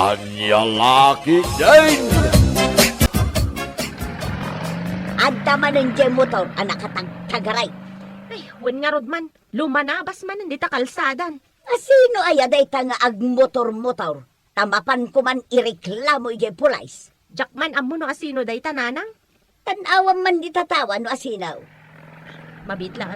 Anya laki din! Adda man ng jay motor, anak katag-tagaray. Ay, wen nga rod man. Lumanabas man hindi ta kalsadan. Asino ay aday ta nga ag motor-motor? Tamapan ko man ireklamo ijay pulais. Jakman amo no asino day tananang. Tanawang man di tatawa no asinaw. Mabitla.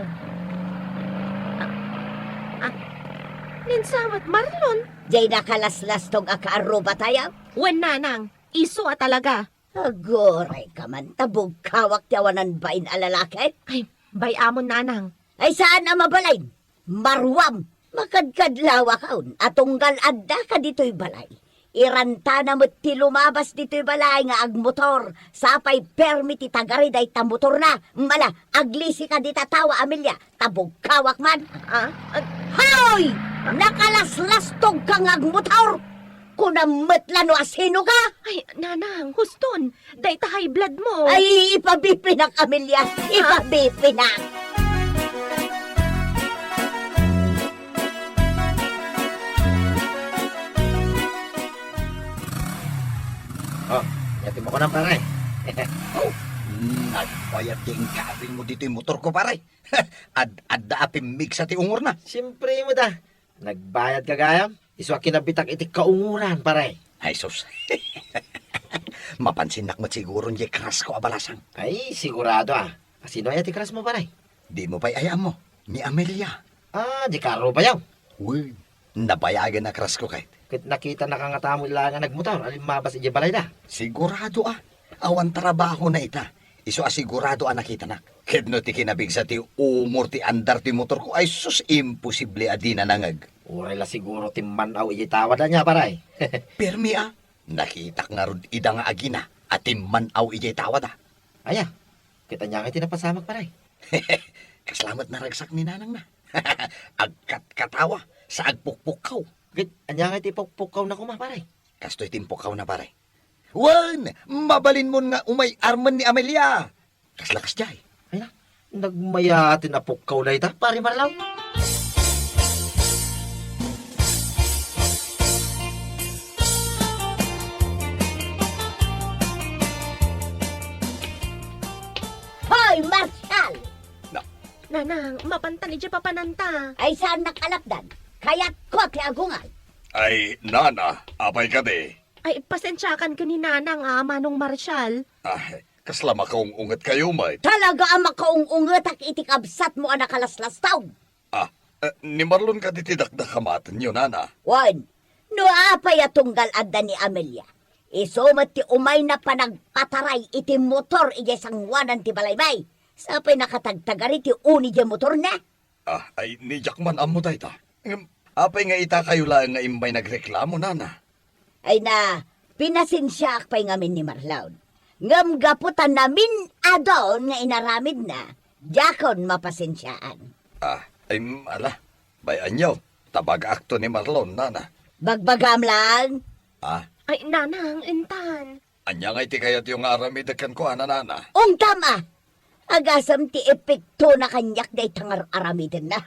Ninsawat Marlon. Jay nakalaslas tong akaaruba tayo. Wen nanang. Iso talaga. Agoray ka man, tabog kawak tiyawanan bain alalaki. Ay, bay amon nanang. Ay saan ang mabalain? Marwam, makadkadlawa kaun, atunggal adda ka dito'y balay. Iranta na mo't ti lumabas dito'y balay nga ag motor. Sapay permit itagari day ta motor na. Mala, aglisi ka di tatawa, Amelia. Tabog kawak man. Hoy! Nakalaslas tog kang ag motor! Kunamatla no asino ka? Ay, nanang, huston. Day ta high blood mo. Ay, ipabipinak, Amelia. Ipabipinak. Oh, yatin mo ko ng pare. Oh, nagbayad yung kabin mo dito yung motor ko, pare. Adda apim mix sa ti ungor na. Siyempre mo da. Nagbayad ka gayam. Iswa kinabitak itik kaunguran, pare. Ay, sus. Mapansin nak mo siguro yung kras ko abalasang. Ay, sigurado ah. Sino ay atikras mo, pare? Di mo pa'y ayam mo, ni Amelia. Ah, di karo ba yaw? Uy, nabayagan na kras ko kahit. Kit nakita na kangata mo lang nga nagmotor. Alin mabas ije balay da. Sigurado awan trabaho na ita. Iso asigurado nakita nak. Kit no ti kinabig sa ti umor ti andar ti motor ko ay sus imposible adi na nangag. Uray la siguro timmanaw ije tawad na niya, pare. Permi nakita nga rod ida nga agina at timanaw ijay tawad Aya, kita niya kayo tinapasamak, pare. Kaslamat na ragsak ni nanang na. Agkat katawa sa agpukpukaw. Kit, anya kayo tipukpukaw na kuma, pare. Kasto'y timpukaw na pare. Wan! Mabalin mo nga umay arman ni Amelia. Kaslakas jay. Ay na, nagmayatin na pukaw na ita, pare Marlaw. Hoy, Marshal! Nanang, mapantan ije papananta. Ay saan nakalapdan? Kaya't ko ti agungal. Ay, nana, apay ka di. Ay, pasensyakan ka ni nanang manong Marshal. Ay, kaslama kaong ungat kayo, may. Talaga ang makaungungot at itikabsat mo ang nakalaslas taw. Ni Marlon ka di tidakdakamatan yun, nana. Wan, no apay atunggal adda ni Amelia. Isumat ti umay na panagpataray iti motor ije sangwanan ti balaybay. Sapay nakatagtagari ti uni ije motor na. Ay, ni Jackman amo tayo ta. Apay nga ita kayo lang nga imbay nagreklamo, nana. Ay na, pinasinsyak pa'y ngamin ni Marlaon. Ngam gaputan namin adon nga inaramid na. Jakon mapasensyaan. Ay, ala. Bayan nyo, tabag akto ni Marlon, nana. Bagbagam lang. Ay, nanang, intan. Anya nga iti kayat yung aramidakan ko, nana. Tama. Agasam ti epekto na kanyak day tangar aramidin na.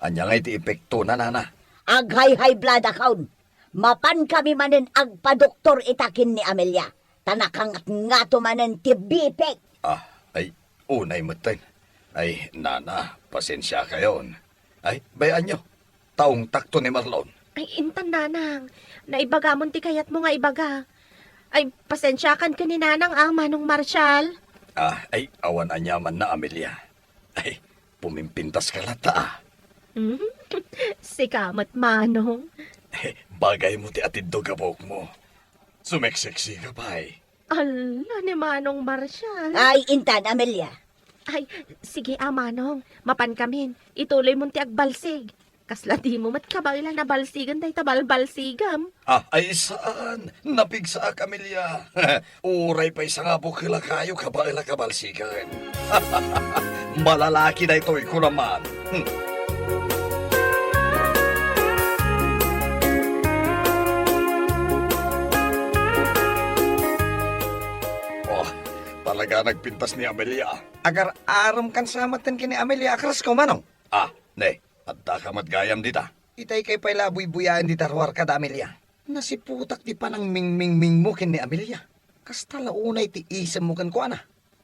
Anya nga iti epekto na, nana. Aghay-hay blood account. Mapan kami manen agpa-doktor itakin ni Amelia. Tanakangat nga to manen ti bipek. Ay, unay matay. Ay, nana, pasensya kayon. Ay, bayan nyo, taong takto ni Marlon. Ay, intan nanang. Naibagamon ti kayat mo nga ibaga. Ay, pasensyakan ka ni nanang manong Marshal. Ay, awan anyaman na, Amelia. Ay, pumimpintas ka lata, Sikamat manong. Bagay mo ti atid do gabok mo. Sumeksiksi ka pa Ala ni manong Marshal. Ay, intan, Amelia. Ay, sige manong. Mapan kamin. Ituloy mo ti agbalsig. Kasla di mo mat kabailan na balsigan day tabal-balsigam. Ay saan? Napigsa ka, Amelia. Uray pa isang abukila kayo kabaila kabalsikan. Malalaki na ito'y ko naman. Talaga nagpintas ni Amelia. Agar aram kan samatan kini Amelia akras ko manong. Ne, at da ka matgayam dita. Itay kay pala buy-buyaan di tarwar ka da Amelia. Nasiputak di pa ng ming-ming-ming mo kin ni Amelia. Kasta launay ti isam mo kan ko ana.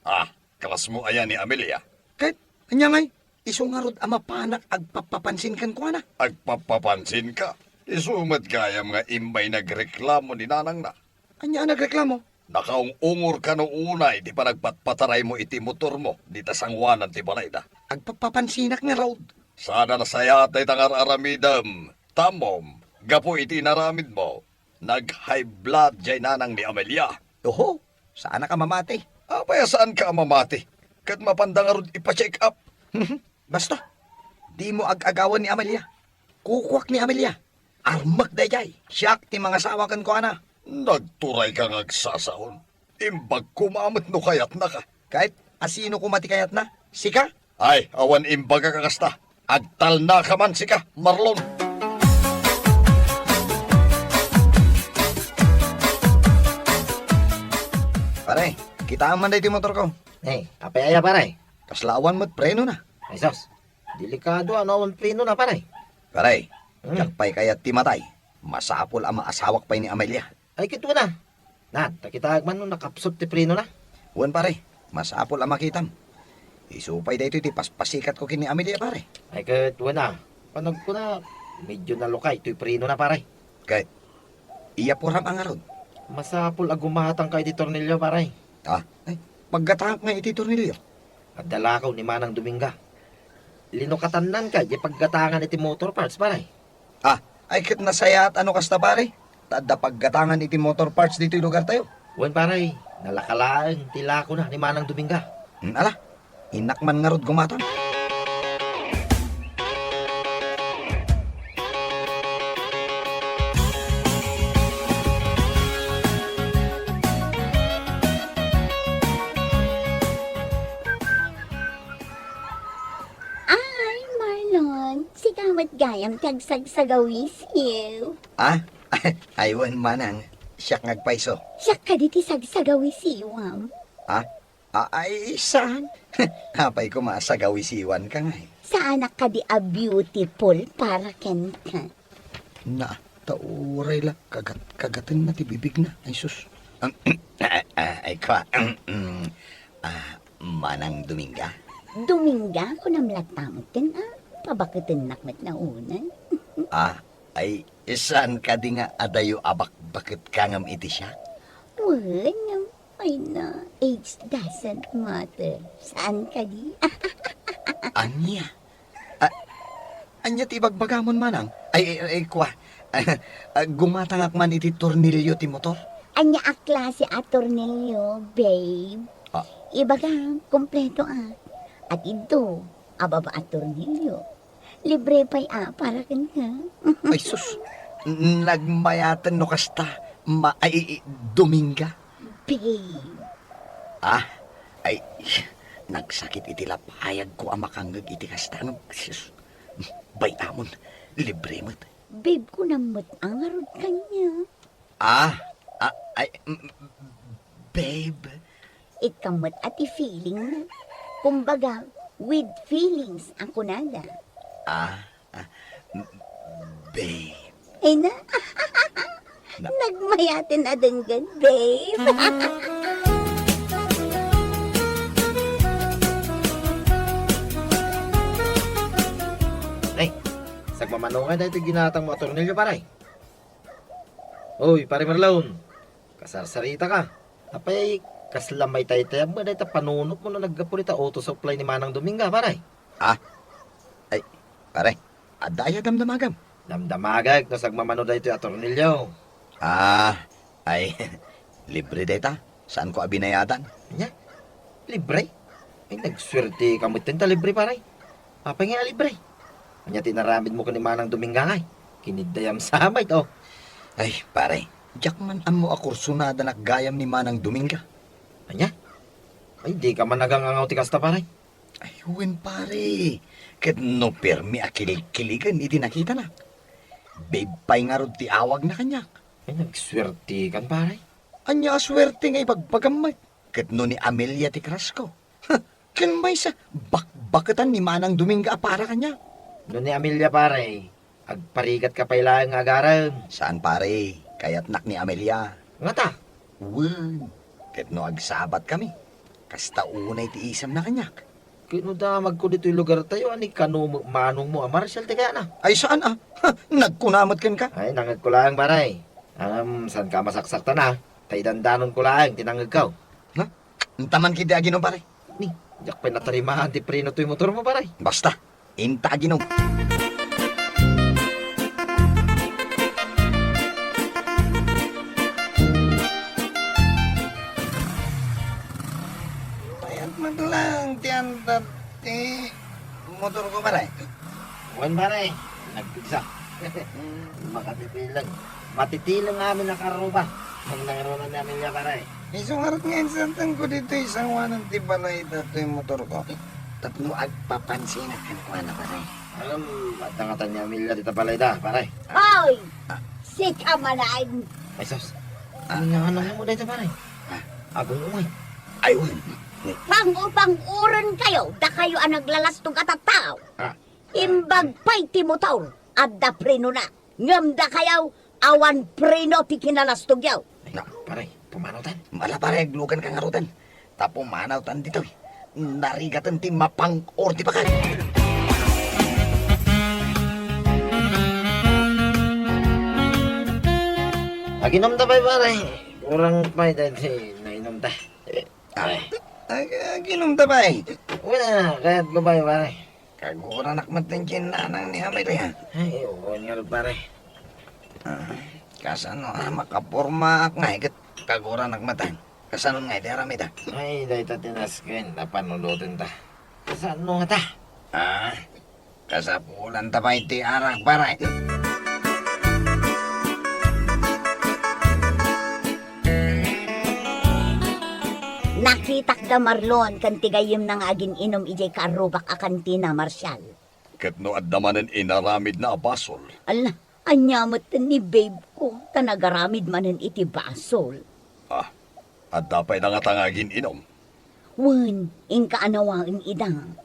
Ah, kalas mo ayan ni Amelia. Kahit, anya ngay, isungarod ama panak agpapapansin kan ko ana. Agpapapansin ka. Isumad gayam nga imbay nagreklamo ni nanang na. Anya nagreklamo? Nakaungungor ka no unay, di pa nagpatpataray mo iti motor mo, di tasangwanan ti balay da. Agpapapansinak nga raw. Sana nasayatay tangar aramidam. Tamom, gapo iti naramid mo. Nag-high blood jay nanang ni Amelia. Oho, saan ka mamati? Apaya saan ka mamati? Kat mapandangarod ipa-check up. Basta, di mo ag-agawan ni Amelia. Kukwak ni Amelia. Armak dayay. Siyak ti mga sawakan ko ana. Nagturay ka ngagsasahon. Imbag kumamot no kayat na ka. Kahit asino kumati kayat na. Sika? Ay, awan imbaga kakasta. Agtal na ka man sika, Marlon. Pare, kita man dahi ti motor ko. Apaya pare. Kaslawan mo't preno na. Ay sos, delikado ano ang prino na pare. Pare, Hmm. jakpay kayat ti matay. Masapol ang maasawak pay ni Amelia. Ay kito na. Takitaag man nung nakapsot ti prino na. Uwan pare, masapol ang makitam. Isupay dahito ti paspasikat ko kini Amelia pare. Ay kito na. Panog ko na, medyo nalukay ito'y prino na pare. Kahit, iya puram ang arod. Masapul agumatang kay di tornilyo pare. Ah, ay, paggatahak nga iti tornilyo. At dalakaw ni Manang Dominga. Linukatanan ka, di paggatangan iti motor parts pare. Ah, ay kit nasaya at ano kasta pare. Tada paggatangan iti motor parts dito yung lugar tayo. Uwan pare, nalakalaan, tilako na ni Manang Dominga. Ala, inak man nga rod gumatang. Ay, Marlon, sigamat gayam tagsagsagawis you. Ah, aywan manang. Siyak ngagpaiso. Siya ka diti sagsagawis iwam. Ah, ay, saan? Hapay ko masagawisiwan ka nga eh. Saan ka di a beautiful para ken ka. Na, tauray la, kagatin na ti bibig na. Ay sus. Ay kwa, manang Dominga. Dominga ko namlatamutin pabakitin nakmet na unan. Ay, saan ka di nga adayo abak bakit kangam iti siya? Well, ay na, age doesn't matter. Saan ka di? Anya? Anya ti bagbagamon manang? Ay, kwa. Gumatangak man iti tornilyo ti motor? Anya a klase a tornilyo, babe. Ah. Ibaga, kompleto At ito, ababa a tornilyo. Libre pa'y para ken ka. Ay sus, nagmayatan no kasta, Dominga? Babe. Ay, nagsakit iti lapayag ko ang makanggag iti kasta. Sus, bayamon, libre mo't. Babe ko namot ang arod kanya. Babe. Ikamot at i-feeling na. Kumbaga, with feelings ang kunada. Babe. Ay na, nagmayatin na denggan, babe. Ay, sagmamanungan na ito ginatang mga tornilyo pare. Uy, pare Marlon, kasarsarita ka. Apay, kaslamay tayo mo na ito panunot mo na nagkapunita auto supply ni Manang Dominga pare. Ay, pare, adaya damdamagam. Damdamagag na sagmamano na ito yung tornilyo. Ay, libre data. Saan ko abinayadan? Nya, libre? Ay, nagswerte ka mo tinta libre pare. Apay nga libre. Kanya tinaramid mo ka ni Manang Dominga ngay. Kinidayam sa amay to. Ay, pare, jak man amo akursunada nakgayam ni Manang Dominga. Anya? Ay, di ka man nagangangaw ti kasta pare. Ay, huwin pare. Kat no permi akil-kiligan, iti nakita na. Babe pa'y nga rod ti awag na kanya. Ay, nagswerte kan pare. Anya aswerte nga ipagpagamay. Kat no ni Amelia ti Krasko. Kan may sa bakbakatan ni Manang Dominga para kanya. Doon ni Amelia pare, agparikat ka pa ilang agaran. Saan pare? Kaya't nak ni Amelia. Nga ta. Wan. Ket no agsabat kami. Kasta unay ti isam na kanyak. Kinudamag ko dito yung lugar tayo. Ani kano manong mo. Marshal, te kaya na. Ay saan Nagkunamot kan ka? Ay, nangag ko lang, paray. Saan ka masaksakta na? Tay dandanon ko lang, tinangag ka. Taman kiti aginom pare. Ni, yak pa natarimahan ti preno to yung motor mo, paray. Basta, inta aginom. Payat maglang tiyan ti motor ko pare. Wan, paray. Nagpigsa. Makatitilang. Matitilang namin nakaroba. Ang nangaroon namin niya, paray. Isang harap ngayon sa ko dito isang wanang tibalay dito yung motor ko. Tapno agpapansin at kanukuha na pare. Alam, matangatan niya Amelia dito palay da, paray. Hoy! Si Kamalain! Ay, sos. Ano nga ano mo dito, paray? Agong umay. Ayun. Pang-upang-uran kayo, da kayo ang naglalastong katataw. Ah. Imbag pa'y ti motor, at da preno na. Ngam da kayaw, awan preno ti kinalastog yaw. Na, paray, pumanotan. Mala pare, aglugan kang arutan. Tapo manawtan dito. Narigatan ti mapang or ti pakan. Aginom ta ba, paray? Kurang pa'y dahil nainom ta. Ginom ta ba eh? Wala, kahit ko ba, paray? Kagura nakmatan dyan nanang ni Amelia. Ay, oo nga, paray. Kasano makaporma ak nga ikat kagura nakmatan. Kasano nga iti aramida. Ay, dahil ta tinaskin, napanulotin ta. Saan mo nga ta? Kasapulan ta ba iti arak pare. Nakitak da Marlon, kan tigayim ng agin inom ijay karubak a kantina, Marshal. Ket no addamanen inaramid na abasol. Ala, anyamot ni babe ko, tanagaramid manen iti basol. At dapay na nga tangagin inom. Wen, ingka anawang idang.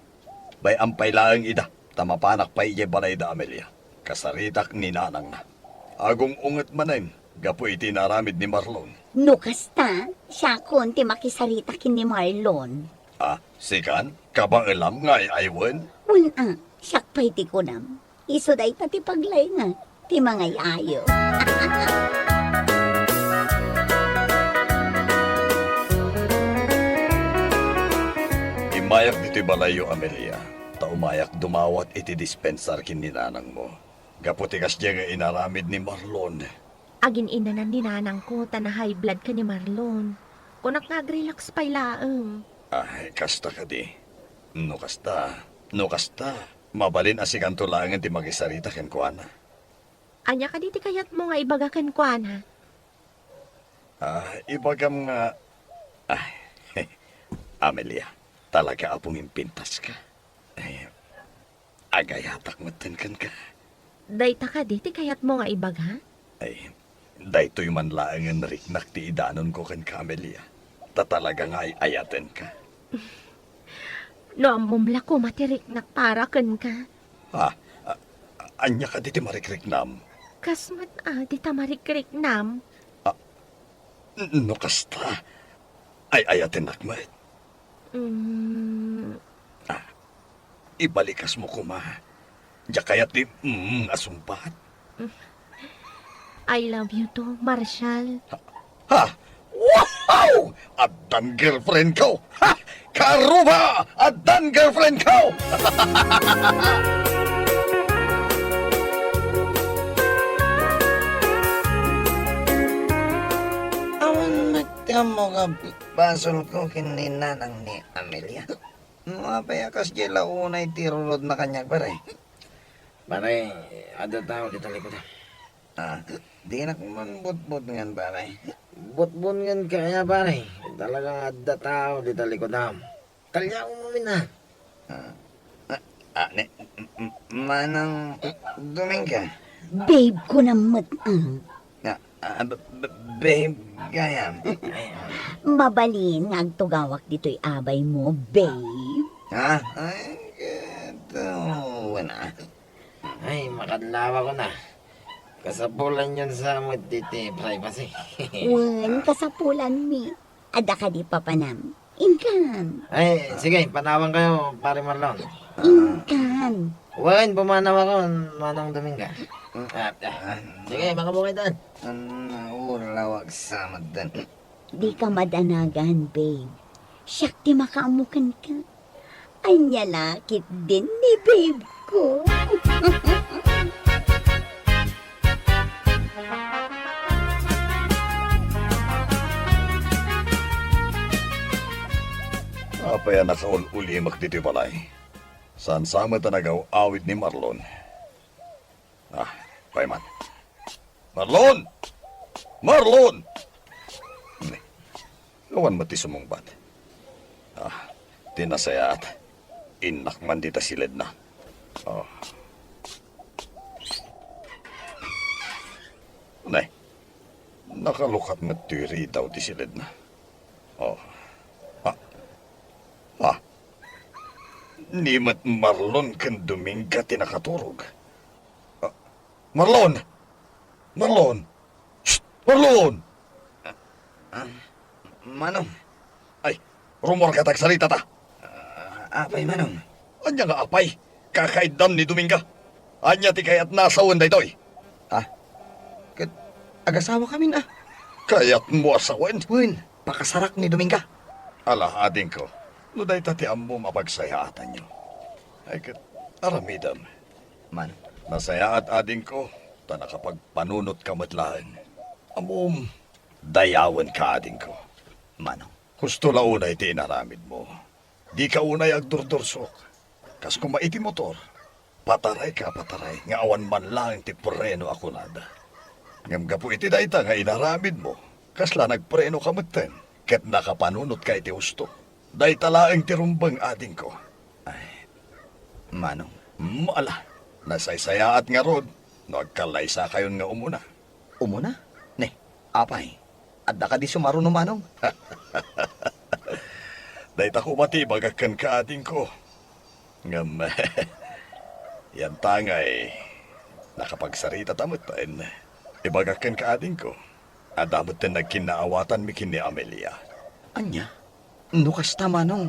Bay ampay laang ida. Tamapanak pa ije balay da Amelia. Kasaritak ni nanang na. Agong unget manen. Gapo iti naramid ni Marlon. No kasta, siya kon ti makisarita kin ni Marlon. Sikan? Kabailam nga aywen? Wala, siyak pa'y ti kunam. Iso day ta ti paglay nga, ti mga ayo. Imayak dito'y balayo, Amelia. Taumayak dumawat iti dispensar kin ni nanang mo. Gaputi kas diya nga inaramid ni Marlon. Agin inanan din nanang ko, ta na high blood ka ni Marlon. Kunak nag-relax pa'y laeng. Ay, kasta ka di. No kasta. Mabalin asikan tulangan ti magisarita ken kuana. Anya ka diti kayat mo nga ibagakan ko, ana. Ibagam nga... Amelia, talaga apong impintas ka. Agayatak matenkan ka. Dayta ka diti kayat mo nga ibaga? Daytoy man laangan riknak ti idanon ko ken Amelia. Ta talaga nga ayaten ka. No, amumla ko matiriknak para ken ka. Anya ka diti marikriknam. Kasmat di ta marikriknam. No kasta. Ay ayaten nakmet. Ibalikas mo kuma. Diya kaya ti asumpat. I love you too, Marshal. Wow! Addan girlfriend ko! Karuba! Addan girlfriend ko! Awan magtamo ka basol ko kininanang ni Amelia. Mapayakas dyan launay tirulod na kanyag pare. Paray, ada tao dito likod. Di na kuman butbut ngan pare. Butbun ngan kaya, paray. Talagang ada tao dito likod na. Kalya umumin na. Manang duming ka. Babe ko na matang. Babe, gayam. Mabalin nga agtugawak dito'y abay mo, babe. Ay, ito na. Ay, makadlawa ko na. Kasapulan yun sa matiti privacy. Wan, kasapulan mi. Ada ka di papanam. Inkan. Ay, sige, panawang kayo, pare Marlon. Inkan. Wan, pumanaw ako, Manong Dominga. Sige, makabukay doon. Ulawag sa madan. Di ka madanagan, babe. Siyak di makaamukan ka. Anya lakit din ni babe ko. Apa yan nakaul-ulimak dito balay? Saan sama tanagaw awit ni Marlon? Payman. Marlon! Marlon! Gawan mati sumungbat. Tinasayat. Inak man dita silid na. Nay, nakalukat nga tiri daw di silid na. Ni mat Marlon kan Dominga tinakaturog. Marlon! Marlon! Shh! Marlon! Manong, Ay, rumor ka tagsalita ta. apay Manong. Anya nga apay, kakaidam ni Dominga. Anya ti kayat nasawan da ito'y. Agasawa kami na. Kayat mo asawan. Wen, pakasarak ni Dominga. Ala, ading ko. No day tati mo mapagsayatan nyo. Ay kat, aramidam. Manong, Nasayaat ading ko, ta nakapagpanunot ka matlaan. Amom, dayawan ka ading ko. Manong. Gusto launay ti inaramid mo. Di ka unay agdurdursok. Kas kung maiti motor, pataray ka pataray, nga awan man lang ti preno ako nada. Ngam gapu iti dayta nga inaramid mo, kasla nagpreno ka maten, ket nakapanunot ka iti gusto. Dayta laeng ti rumbang ading ko. Manong, Mala, nasaysayaat nga rod, nagkalaysa kayon nga umuna. umuna? Ne, apay. Adda ka di sumaro no Manong. Dayta ko matibagakan ka ading ko. Ngam, yan tangay, nakapagsarita tamutain. Ibagakan ka ading ko. Adamot na nagkinaawatan mi kini Amelia. Anya? Nukas ta Manong.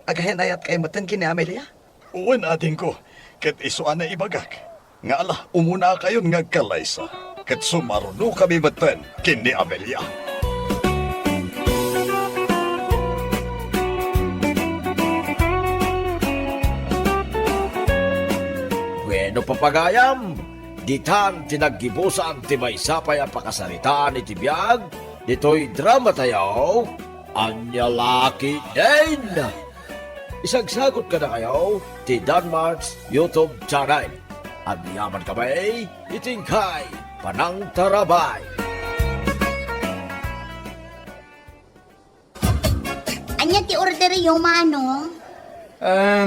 Agahen ayat kay matan kini Amelia? Uwan ading ko, ket isuan na ibagak. Nga ala, umuna kayon nga kalaysa. Ket sumaruno kami matan kini Amelia. Bueno papagayam, ditan tinaggibusan ti may sapay ang pakasaritaan ni Tibiyag, dito'y drama tayo, anya laki din. Isagsagot ka na kayo, ti Danmarks YouTube channel. At yaman kami, itingkay, panang tarabay. Anya ti order yung manong?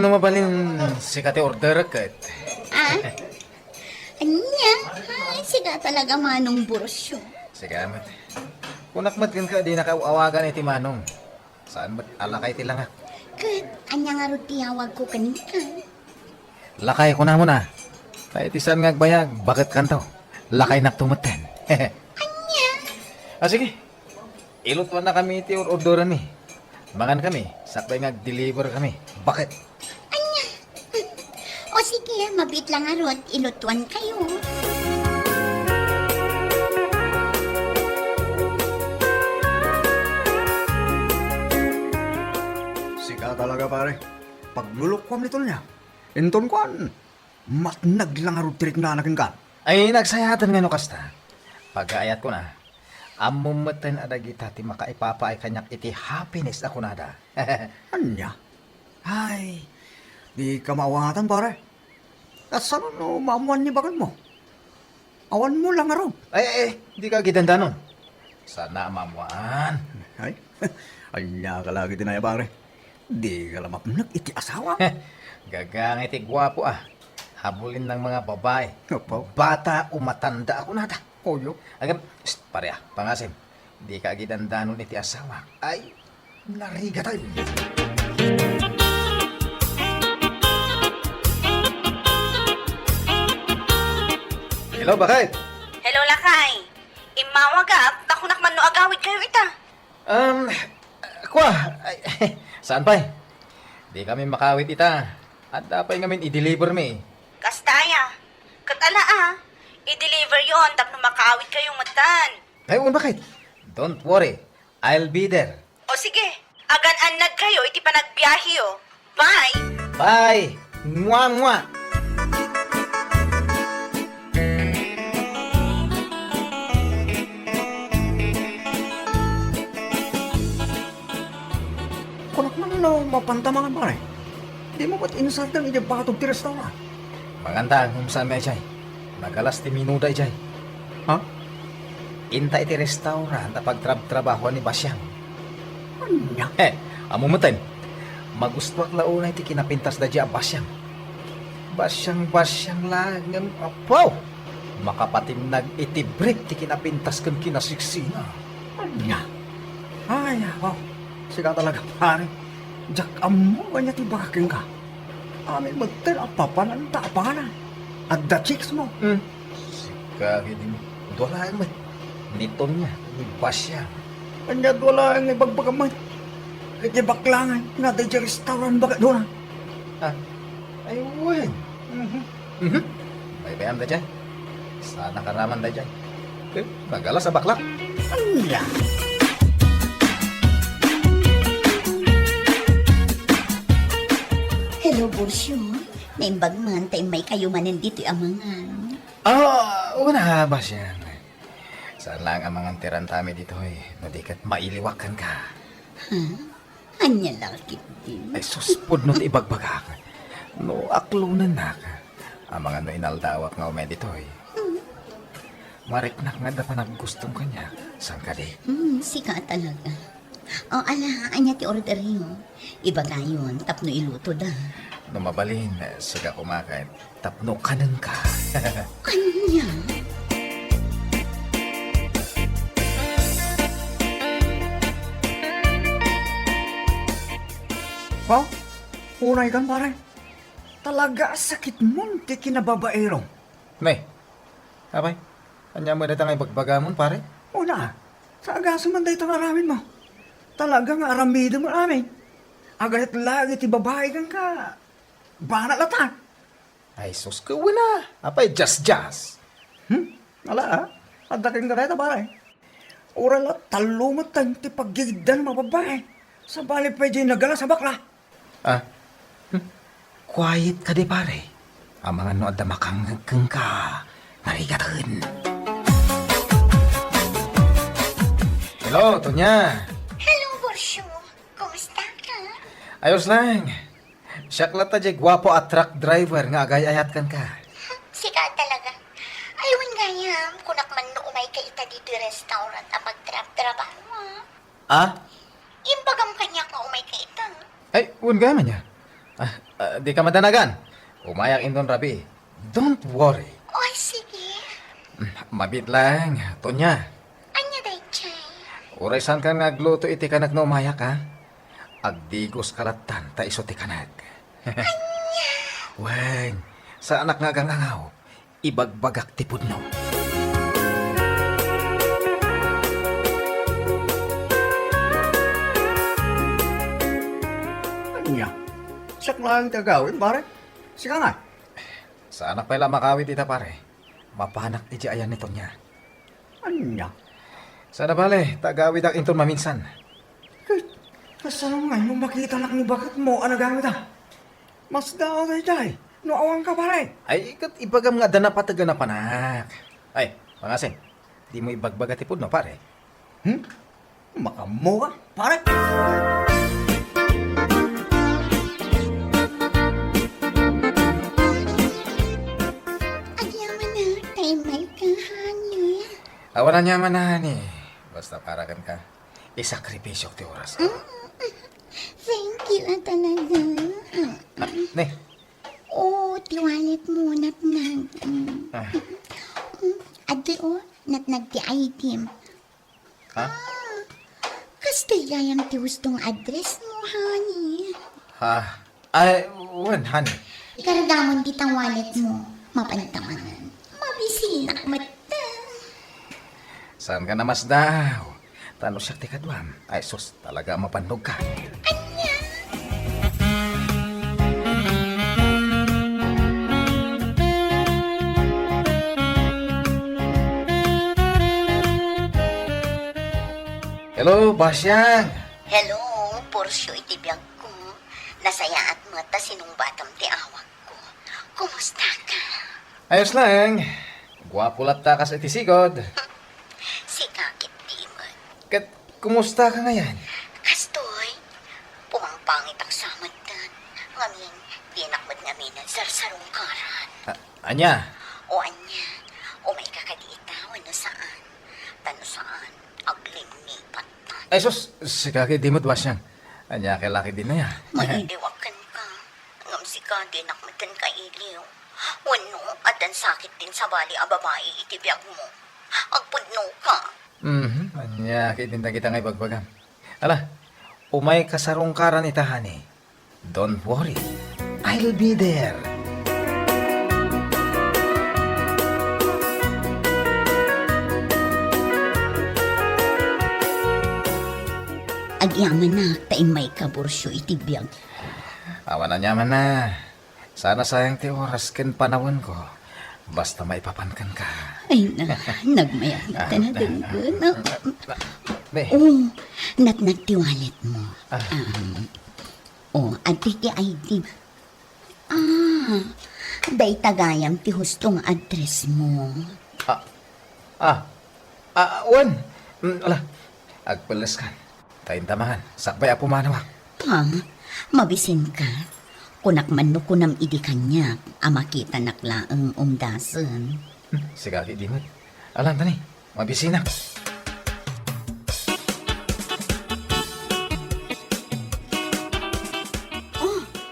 Namabalin sikat order kat. Anya? Ay, siga talaga manong burosyo. Sige amat. Kunak mat ka di nakaawagan iti manong. Saan mat alakay ti langak. Kat, anya nga ro tiyawag ko kanina. Lakay ko na mo na. Tayo ti saan ngagbayag, bakit kanto? Lakay naktumatan. Anya? Sige. Ilutuan na kami iti orderan mi. Mangan kami, sakbay ngag-deliver kami. Bakit? Anya? O sige, mabit lang nga ro at ilutuan kayo. Sika talaga pare. Paglulukwam nito niya. Inton kwan. Mat naglangarod tirik na anakin ka. Ay, nagsayatan nga no kasta. Pag-aayat ko na, amumatan adagita ti makaipapaay kanyak iti happiness ako nada. Anya? Ay, di ka maawatan pare. At saan no mamuan ni bagan mo? Awan mo lang araw. Ay, di ka gitanda nun. Sana mamuan. Ay, anya ka lagi dinaya pare. Di ka lamap iti asawa. Gagang iti gwapo ah. Habulin ng mga babae. Opo. Bata o matanda ako nada. Oyo. Agam, pare ah, pangasim. Di ka gitanda nun iti asawa. Ay, narigatan. Hello, bakit? Hello, Lakay. Imawag ka, ako nakman no agawid kayo ita. Kwa, saan pa? Di kami makawit ita. At dapat ngamin i-deliver me. Kastaya. Katala i-deliver yon tapno makaawid kayong matan. Ay, bakit? Don't worry. I'll be there. O sige, agan-anad kayo, iti pa nagbiyahe o. Bye! Bye! Mwah, mwah! Kunak man no, mapantamangan pare. Di mo ba't inasartan iti bakatog ti restaurant? Maganda kung saan may jay. Nagalas ti minuda jay. Ha? Inta iti restaurant na pagtrabaho ni Basyang. Anya? Amumutin. Magusto at launa iti kinapintas da dya Basyang. Basyang lang apaw. Makapatinag iti break ti kinapintas kan kinasiksina. Anya? Ay, wow. Siga talaga pare. Jak amo kanya ti bakaking ka. Amin magtan apapanan tapanan. At the chicks mo. Sika hindi mo. Dolaan mo. Nito niya. Ni Basyang. Anya wala ang ibagbagaman. Iti baklangan. Nga di restaurant baka doon. Ay, wen. May bayam da dyan. Sana karaman da dyan. Nagala sa baklak. Anya? Hello, Bursyo. Naimbag man, tayo may kayo manin dito amangan. Una ba siya? Saan lang ang mga tiran tami dito no di kat mailiwakan ka. Anya lakit din. Ay suspod no ibagbaga ka. No aklunan na ka. Ang mga no inaldawak nga umay dito Mariknak nga da pa naggustong kanya. Saan ka di? Sika talaga. O ala, anya ti order yun. Iba ngayon, tapno iluto da. No mabalin, siga kumakain. Tapno kanan ka. Anya? Wow, unay kan pare. Talaga sakit mo ti kinababaero. May, abay, kanya mo na tangay bagbagamon pare? Una, sa agaso man dahi aramin mo. Talaga nga aramido mo amin. Agalit lagi ti babae kang ka. Bana lata. Ay sus ka na. Apay, just. Ala adaking ka reta pare. Oral at talumatan ti paggidan mga babae. Sa bali pa dyan nagala sa bakla. Quiet ka di pare. Ang mga no adda makangagkang ka. Narigatan. Hello, Tonya. Hello, Bursyo. Kumusta ka? Ayos lang. Siyak lata jay gwapo at truck driver nga agay-ayat kan ka. Sika talaga. Ayun gayam, kunak man no umay ka ita dito restaurant a magtrabaho ha. Imbagam kanya ka umay ka ita. Ay, un gaman niya. Di ka madanagan. Umayak indon rabi. Don't worry. Oy, sige. Mabit lang, Tonya. Anya day, Chay? Uray saan ka nagluto iti ka nagnumayak ha? Agdigos kalatan ta iso ti kanag. Weng, sa anak nga gangangaw, ibagbagak ti pudno. Anya, siyak lang tagawin pare. Sika nga. Sa anak pala makawit ita pare. Mapanak iti ayan nito niya. Anya, Sana bale, tagawid ak inton maminsan. kasano nga yung makita nak ni bakit mo anagamit ah. Mas daw tayo jay. No awang ka pare. Ay, ikat ibagam nga dana pataga na panak. Ay, pangasing, di mo ibagbaga ti pudno pare. Makamo ka pare. Agyaman na, tayo may kahani. Awalan niya manani. Basta para kan ka. Isakripisyo ti oras. Thank you talaga. Ne, Oh, tiwalit mo, natnag. Adi o, natnag ti item. ha? Kasta yayang ti hustong address mo, honey. Ha? Ay, wan, honey. Ikaradamon ditang wallet mo, mapantawanan. Mabisina. Saan ka namas daw? Tano siya tikadwam. Ay sus, talaga mapanog ka. Hello, Basyang. Hello, Porsyo itibiyag ko. Nasaya at mata sinong batang ti awag ko. Kumusta ka? Ayos lang. Gwapo latta ka sa itisigod. Si kakit di man. Kat, kumusta ka ngayon? Kastoy, pumangpangit ang samantan. Ngamin, dinakmad ngamin ang sarsarong karan. Anya? O anya, o may kakadiita, wano saan. Tano saan, aglimipat na. Ay sus, si kaki di mo't Basyang. Anya kay laki din na ya. Maidiwakan ka. Ngam si ka, dinakmatan ka iliw. Wano, at ang sakit din sa bali a babae itibiyag mo. Agpudno ka. Anya kay din kita ngay bagbagam. Ala, umay kasarong karan itahani. Don't worry. I'll be there. Agyaman na, taimay ka, Porsyo itibiyag. Awan na nyaman na. Sana sayang ti oras ken panawon ko. Basta maipapankan ka. Ay na, nagmayagita na dunggan. Be, Oh, nagtiwalit mo. Aditi ay di. Day tagayam ti hustong address mo. Wan. Ala, agpalas ka. Tayin tamahan. Sakbay apo manawak. Ha? Mabisin ka? Kunak man no kunam idi kanya, amakita naklaang umdasan. Si kaki di mo't. Alam tani, mabisina.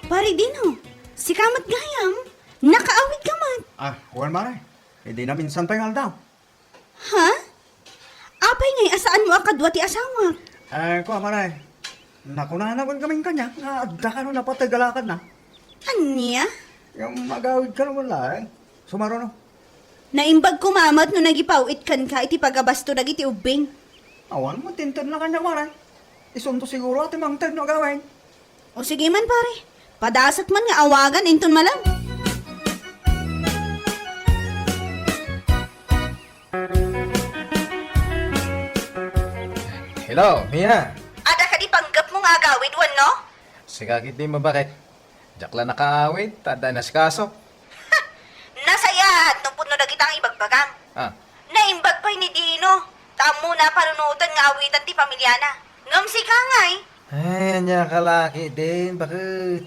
Pare Dino, si Kamat Gayam, nakaawit ka man. Huwag maray. Hindi na minsan pengal daw. Ha? Apay ngay, asaan mo akadwa ti asawa? Kuha maray. Nakunanawan kaming kanya. Adda ka no napatagalakan na. Anya? Yung magawid ka naman lang. Sumaro no. Naimbag ko mamat no nagipawit kan ka iti pagabasto nagiti ubing. Awan mo, tinted na kanya maray. Isunto siguro at imang ted no gawin. O sige man pare, padasat man nga awagan inton malang. Hello, Mia. Ada ka di panggap mo nga agawid wan no? Si kaki di mo bakit? Jakla nakaawit, tada na si kaso. Nasayat, no puno na kitang ibagbagam. Naimbag pa ni Dino. Tamo na panunutan nga awitan ti pamilyana. Ngam si Kangay. Ay, anya kalaki din, bakit?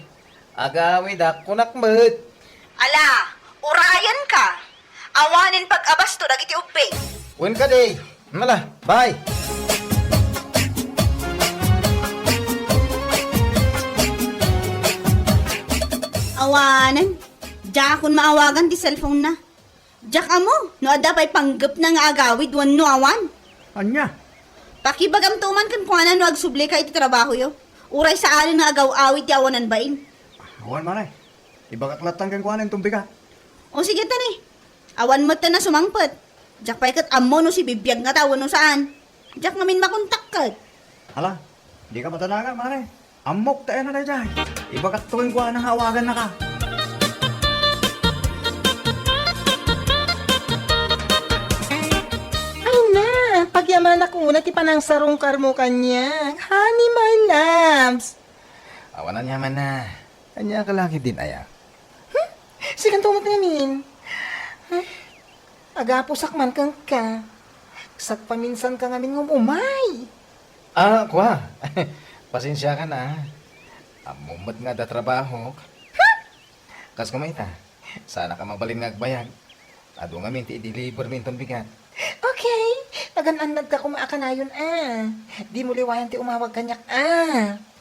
Agawid ako nakmat. Ala, urayan ka. Awanin pag-abasto nagiti ubing. Wen ka di. Mala, bye. Awanan. Diyak akong maawagan ti cellphone na. Diyak amo, no ada pa'y panggap na nga agawid wan no awan. Anya? Pakibagam tuman kan kuanan no agsubli ka iti trabaho yo. Uray sa alin nga agaw-awid ti awanan bain. Huwag maray. Ibagaklatan kang kuhanin itong bigat. O sige tani, awan mo ta na sumangpet. Diyak pa'y kat amo no si bibiyag nga tawon no saan. Diyak namin makontak kat. Hala, di ka matanagan maray. Amok tayo na dyan. Ibagaklatan kang kuhanin hawagan na ka. Pagyaman ako na ti panang sarong karmo kanya. Honey, my loves. Awan na nyaman na. Anya kalaki din aya. Sikan tumot ngamin. Agapo sakman kang ka. Sak paminsan ka ngamin umay. Kuha. Pasensya ka na. Amumad nga da trabaho. Kas kumaita. Sana ka mabalin nga agbayag. Ado nga minti i-deliver minton bigat. Okay. Agan-anad ka kumaakanayon Di mo liwayan ti umawag kanyak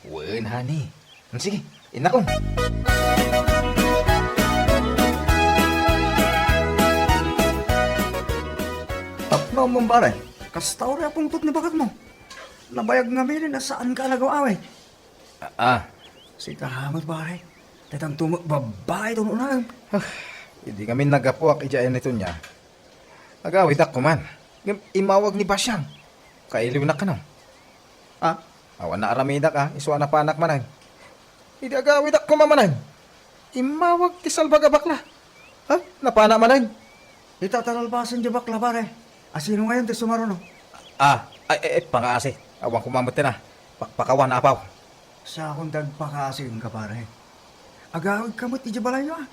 Wen, honey. Sige, inakon. Tapno mong baray. Kastaw rin apong tut ni bakat mo. Nabayag nga bilin na saan ka nagaw-away. Si kahamot baray. Tetang tumot babae ito noon. Hindi kami nagapuak ijayan nito niya. Agawid ako man. Imawag ni Basyang. Kailiw na ka no. Ah, awan na aramida ka, iswa na panak manag. Hindi agawid ako mamanag. Imawag ti salbaga bakla. Ha? Napana manag. Itatalbasan di bakla pare. Asino ngayon ti sumaro no? Pangasi. Awang kumamot na. Pakawan na apaw. Sa akong dagpakasin ka pare. Agawid ka mo ti balayo ah.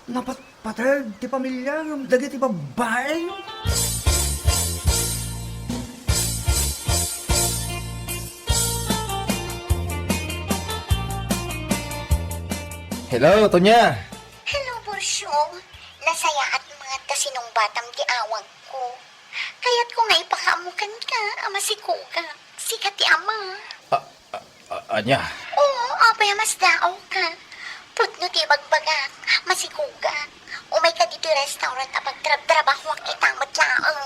Napat patay ti pamilya ng dagiti babae. Hello, Tonya. Hello, Bursyo. Nasaya at mga tasinong batang tiawag ko. Kaya't ko nga ipakamukan ka, ama si Kuga. Sikat ti ama. Anya. Oo, apay mas daaw ka. Putno ti bagbagak, masikuga. Umay ka dito restaurant apag trabaho ang kitang matlaang.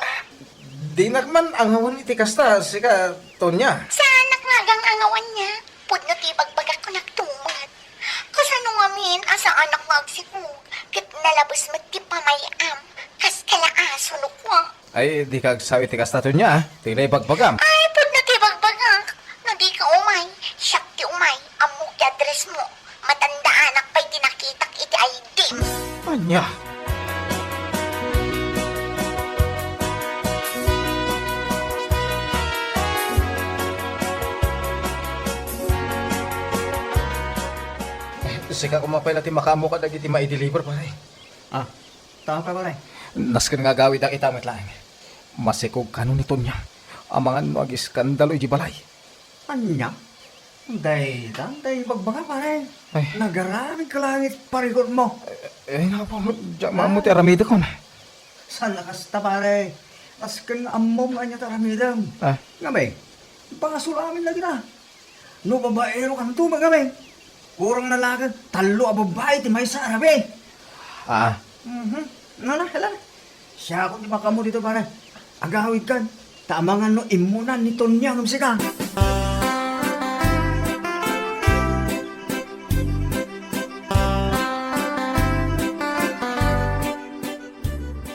Di nakman ang hawan iti kasta, sika, Tonya. Saan naknagang angawan niya? Putno ti bagbagak ko nagtumad. Kasano nga min, asa anak magsikug. Kit nalabas ti pamayam. Kas kala asunok ko. Ay, di kag sawi ti kasta, Tonya. Tilay bagbagam. Ay, putno ti bagbagak. Nadi ka umay. Siyak ti umay. Amok ti address mo. Matanda anak pa'y tinakitak iti ID. Anya. Sika kumapay natin makamo ka dagiti ma-deliver pare. Ah, tama ka pare. Naskan nga gawid ang itamat lang. Masikog kanon ni Tonya. Ang mga nag-iskandalo iti balay. Anya? Day bagbaga pare. Ay. Nagaraming kalangit parikot mo. Nga po, mamuti aramida ko na. Saan nakasta pare? As kan amom anya taramidam. Ah. Ngame, pangasulamin lagi na. No babaero kan tu magame. Kurang nalaga, talo a babae ti may sa arabe. Ah, Nala, hala. Siya ako di makamo dito pare. Agawid kan. Tamangan no imunan ni Tonya ng sika.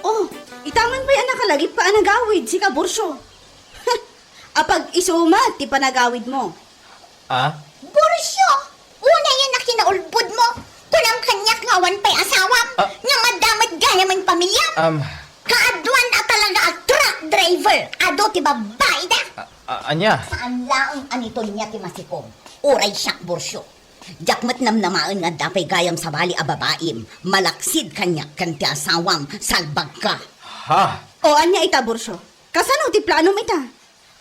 Oh, itaman pa yan nakalagip pa nagawid si Kabursyo. Apag isumat, ti panagawid mo. ah, Bursyo, una yan na kinaulbod mo. Kunang kanyak ngawan pa'y asawam. Nga madamat ganaman pamilyam. Kaadwan na talaga ang truck driver. Ado ti babae da. anya. Saan lang anito niya ti masikom? Uray siyak, Bursyo. Jakmat namnamaan nga dapay gayam sa bali a babaim. Malaksid kanyak kan ti asawam, salbag ka. Ha? O anya ita, Bursyo. Kasano ti plano mo ita?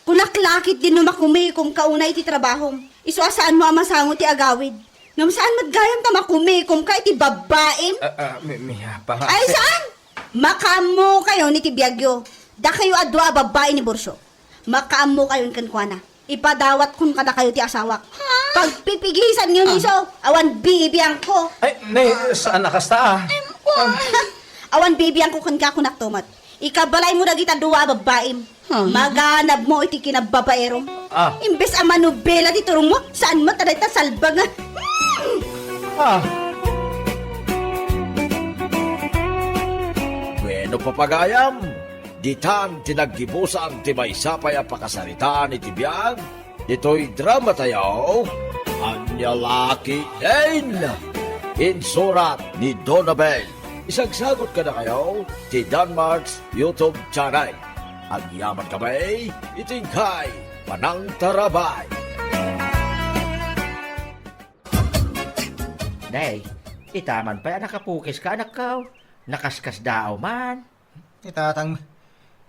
Kunaklakit din numakumi kung kaunay ti trabahom. Isuasaan mo amasango ti agawid. Ngam saan madgayam ta makumi kung kay ti babaim? Miya pa nga. Ay saan? Makamo kayo ni ti Biagyo. Da kayo adwa babae ni Bursyo. Makamo kayo kan kuana. Ipadawat kun kada kayo ti asawak. Pagpipigisan nyo niso, awan bibiyang ko. Ay, nay, saan nakasta ah? Awan bibiyang ko kun ka kunak tomat. Ikabalay mo na kita duwa babaim. Maganab mo iti kinababaerom. Imbes ang manubela ti turong mo, saan mo taday ta salba nga. Bueno papagayam, ditan tinaggibusan ti maysapay ang pakasaritaan ni Tibiyag, dito'y drama tayo, Anya Laki Dane, insurat ni Donabel. Isagsagot ka na kayo, ti Danmarks YouTube channel. Ang yaman kamay, itingkay, Panang Tarabay. Day, itaman pa nakapukis ka anak ka. Nakaskas daw man. Itatang,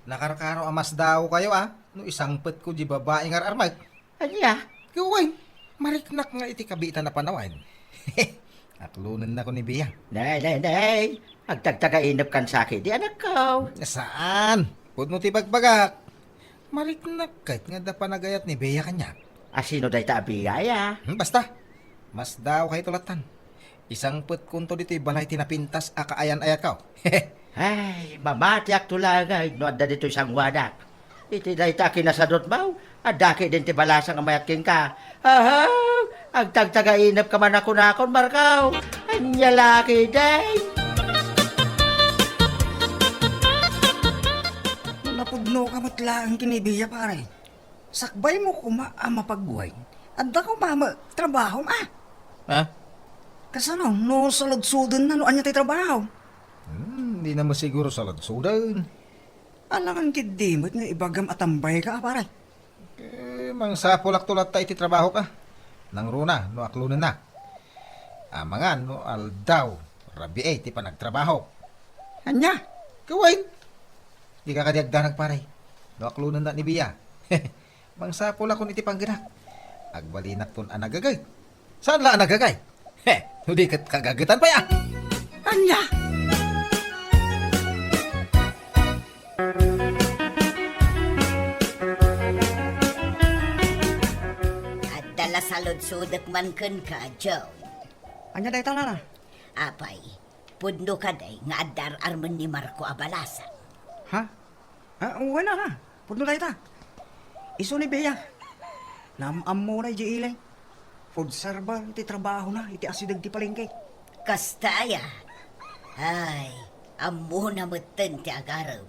nakarakaro amas daw kayo ah. No isang pet ko di babae nga armag. Anya? Gawin, mariknak nga iti kabitan na panawan. Atlunan na ko ni Biyang. Nay. Agtagtagainap kan sa akin, di anak ka. Saan? Pudno ti bagbagak. Mariknak kahit nga da panagayat ni Bea kanya. Asino day taabiyaya? Basta, mas daw kay tulatan. Isang put kunto dito balay tinapintas akaayan ayat ka. Ay, mamatiak tulagay, no adda dito isang wadak. Iti day ta kinasadot maw, adaki din ti balasang amayat king ka. Agtagtagainap ka man ako nakon, Markaw. Anya laki day. Napugno no ka matlaan kinibiya pare. Sakbay mo kuma mapagbuhay. At da ko trabaho ma. Ha? Kasano, no saludsudan na no anya tayo trabaho. Hindi naman siguro sa lagsudan. Alangan kidimot nga ibagam atambay ka pare. Mang sa pulak-tulat ta iti trabaho ka. Nang runa, no aklunan na. Amangan, no aldaw. Rabi ti pa nagtrabaho. Anya? Kawain. Di ka kadiagdanag paray. No aklunan na ni Bia. Mang sa pulak kun iti pangganak. Agbalinak ton anagagay. Saan la anagagay? Hindi kat kagagitan pa ya. Anya? At dala sa lodsudak man kun ka, Joe. Anya day tala na? Apay, pudno ka day nga adar arman ni Marco Abalasa. Ha? Wala na. Puno tayo ta. Iso ni Bea. Namam mo na di ilay. Food server, iti trabaho na, iti asidag ti palengke. Kastaya. Ay, ammo na meten ti agaram.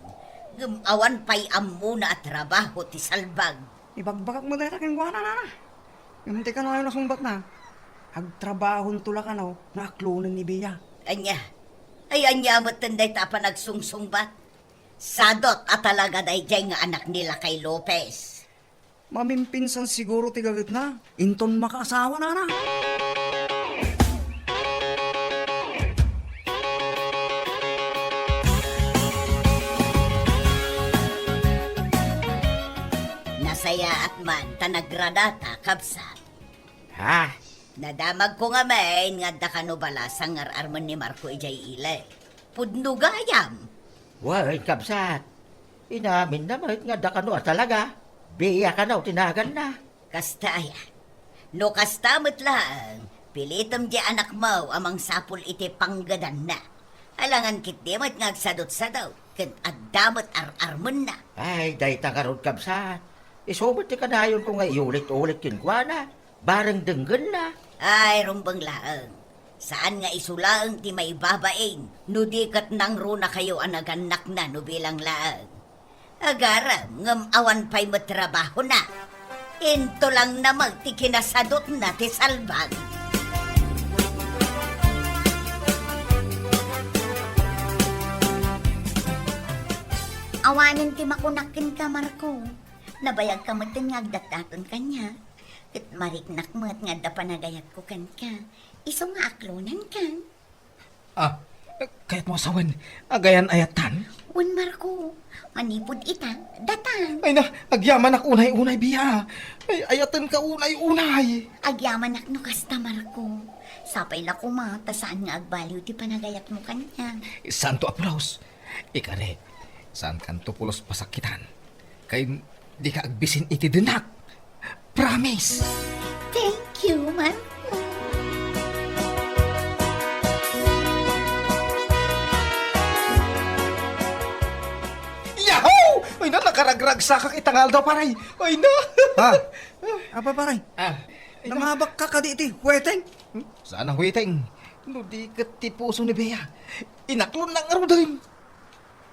Gumawan pa'y ammo na at trabaho ti salbag. Ibagbagak mo na takin guwana na. Yung ka na yung nasumbat na. Agtrabahon tula ka na, naaklunan ni Bea. Anya, ay anya meten day tapa nagsungsungbat. Sadot at talaga day dyan nga anak nila kay Lopez. Mamimpinsan siguro ti gagit na. Inton makaasawa na na. Nasaya at man tanagradata kapsat. Ha? Nadamag ko nga main nga da kano bala sangar arman ni Marco ijay ilay. Pudno gayam. Wala, kapsat. Inamin naman nga da kano talaga. Biya ka na, tinagan na. Kastaya. No kastamot lang. Pilitom di anak mo amang sapul iti panggadan na. Alangan kit di mat ngagsadot sa daw. Kat addamot ar-armon na. Ay, dahi takarod kapsat. Isubot ti kanayon ko nga iulit-ulit kinkwana. Barang denggan na. Ay, rumbang laang. Saan nga isulaang ti may babaeng, no di kat nang runa kayo anaganak na no bilang laang. Agaram, ngam awan pa'y matrabaho na. Into lang namang ti kinasadot na ti salbag. Awanin ti makunakin ka, Marco. Nabayag ka mo tin ngagdataton kanya. Kat mariknak mo at nga da panagayat ko kan ka. Iso nga aklonan ka. Kaya't mo asawan, agayan ayatan. Un, Marco, manipod ita, datan. Ay na, agyaman ak unay-unay biya. Ay, ayatan ka unay-unay. Agyaman ak no kasta, Marco. Sapay la kumata saan nga agbaliw ti panagayat mo kanya. Santo Apulaos, ikare, saan kanto pulos pasakitan? Kay di ka agbisin iti dinak. Promise. Thank you, Marco. Yahoo! Ay na, nakaragrag sa kak itangal daw paray. Ay na. Ha? Apa paray? Ay, Nangabak ka ka di iti, weteng. saan ang waiting? No di ka ti puso ni Bea. Inaklon ng arudain.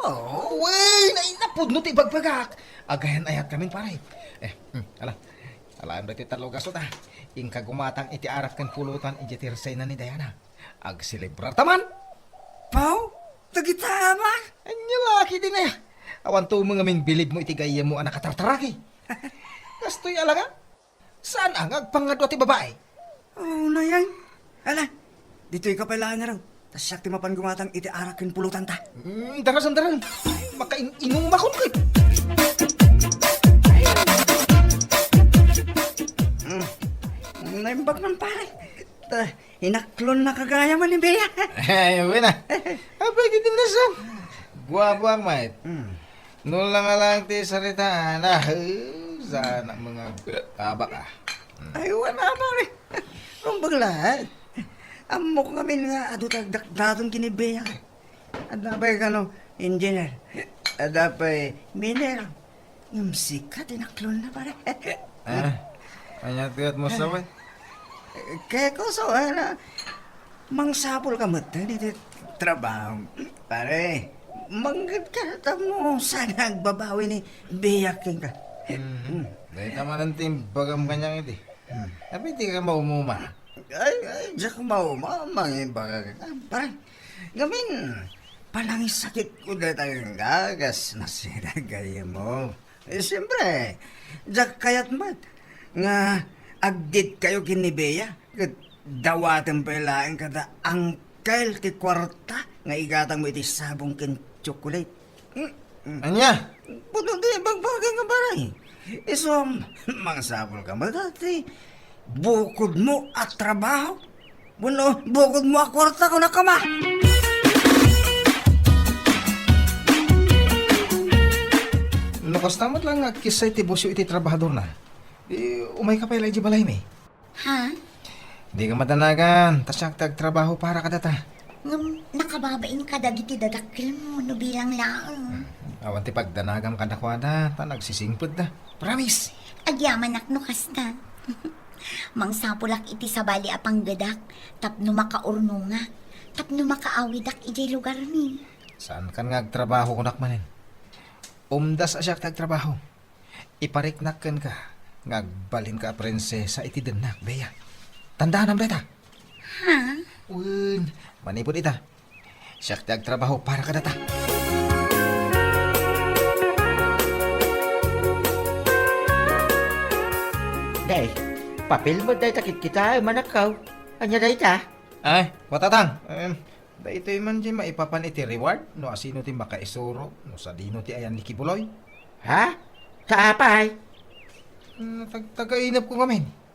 Oh, wey, nainapod no ti bagbagak. Agayan ayat kami paray. Alam ba ti talo gasot ah. Ingka gumatang iti arat kan pulutan iti tirsay na ni Diana. Agsilibrar taman. Pau? Tagitama? Anya laki din na. Awan to mga min bilib mo iti gaya mo anak katartaraki. Kastoy alaga. Saan ang agpangadwa ti babae? Oh, na yan. Ala, dito'y kapailangan na raw. Tas siyak ti mapan gumatang iti arakin pulutan ta. Daras-daran. Makainong makon ko. Naimbag man pare. Inaklon na kagaya man ni Bea. Ay, wala. Abay, giti na sa. Guwapo ang mait. Noon lang ti sarita na. Sana mga kabak ah. Ay, wala pare. Rumbag lahat. Amok kami nga adutagdakdaton kini Bea. Adapay ka no, engineer. Adapay miner. Yung sikat, inaklon na pare. Kanya tiyat mo sa Kaya ko so, mangsapol ka mo dito trabaho. Pare, manggad ka tamo sana agbabawi ni biyakin ka. Dahil tama ng timbagam kanyang iti. Tapi di ka maumuma. Ay, diyak mau mamang baga ka. Parang, gamin, palang sakit ko na tagang gagas na sinagaya mo. Siyempre, diyak kayat mat. Nga, agdit kayo kinibeya. Dawatin palain kada angkel ti kwarta nga igatang mo iti sabong kin chocolate. Anya? Puto di bagbaga nga baray. Isom, mga sabol ka ba dati? Bukod mo at trabaho? Bueno, bukod mo at kwarta ko na kama. Nakastamot lang nga kisay ti busyo iti trabahador na. Umay ka pa ilay di balay may. Ha? Di ka matanagan, tasyak tagtrabaho para ka data. Nakababain ka dagiti dadakil mo, no bilang laang. Awan ti pagdanagam ka nakwada, ta nagsisingpod na. Promise! Agyaman akno kasta. Mangsapulak iti sabali apang gadak, tapno makaurno nga, tapno makaawidak iti lugar mi. Saan kan nga agtrabaho kunak manin? Umdas asyak tagtrabaho. Ipariknakan ka, ngagbalin ka prinsesa iti denak, beya. Tandaan ang beta. Ha? Un, manipod ita. Siyak tagtrabaho para ka data. Day, papel mo day takit kita, manakaw. Anya day ta? Ay, watatang. Dahito man di maipapan iti reward, no asino ti makaisuro, no sa dino ti ayan ni Kibuloy. Ha? Sa apay? Tagainap ko ngamin.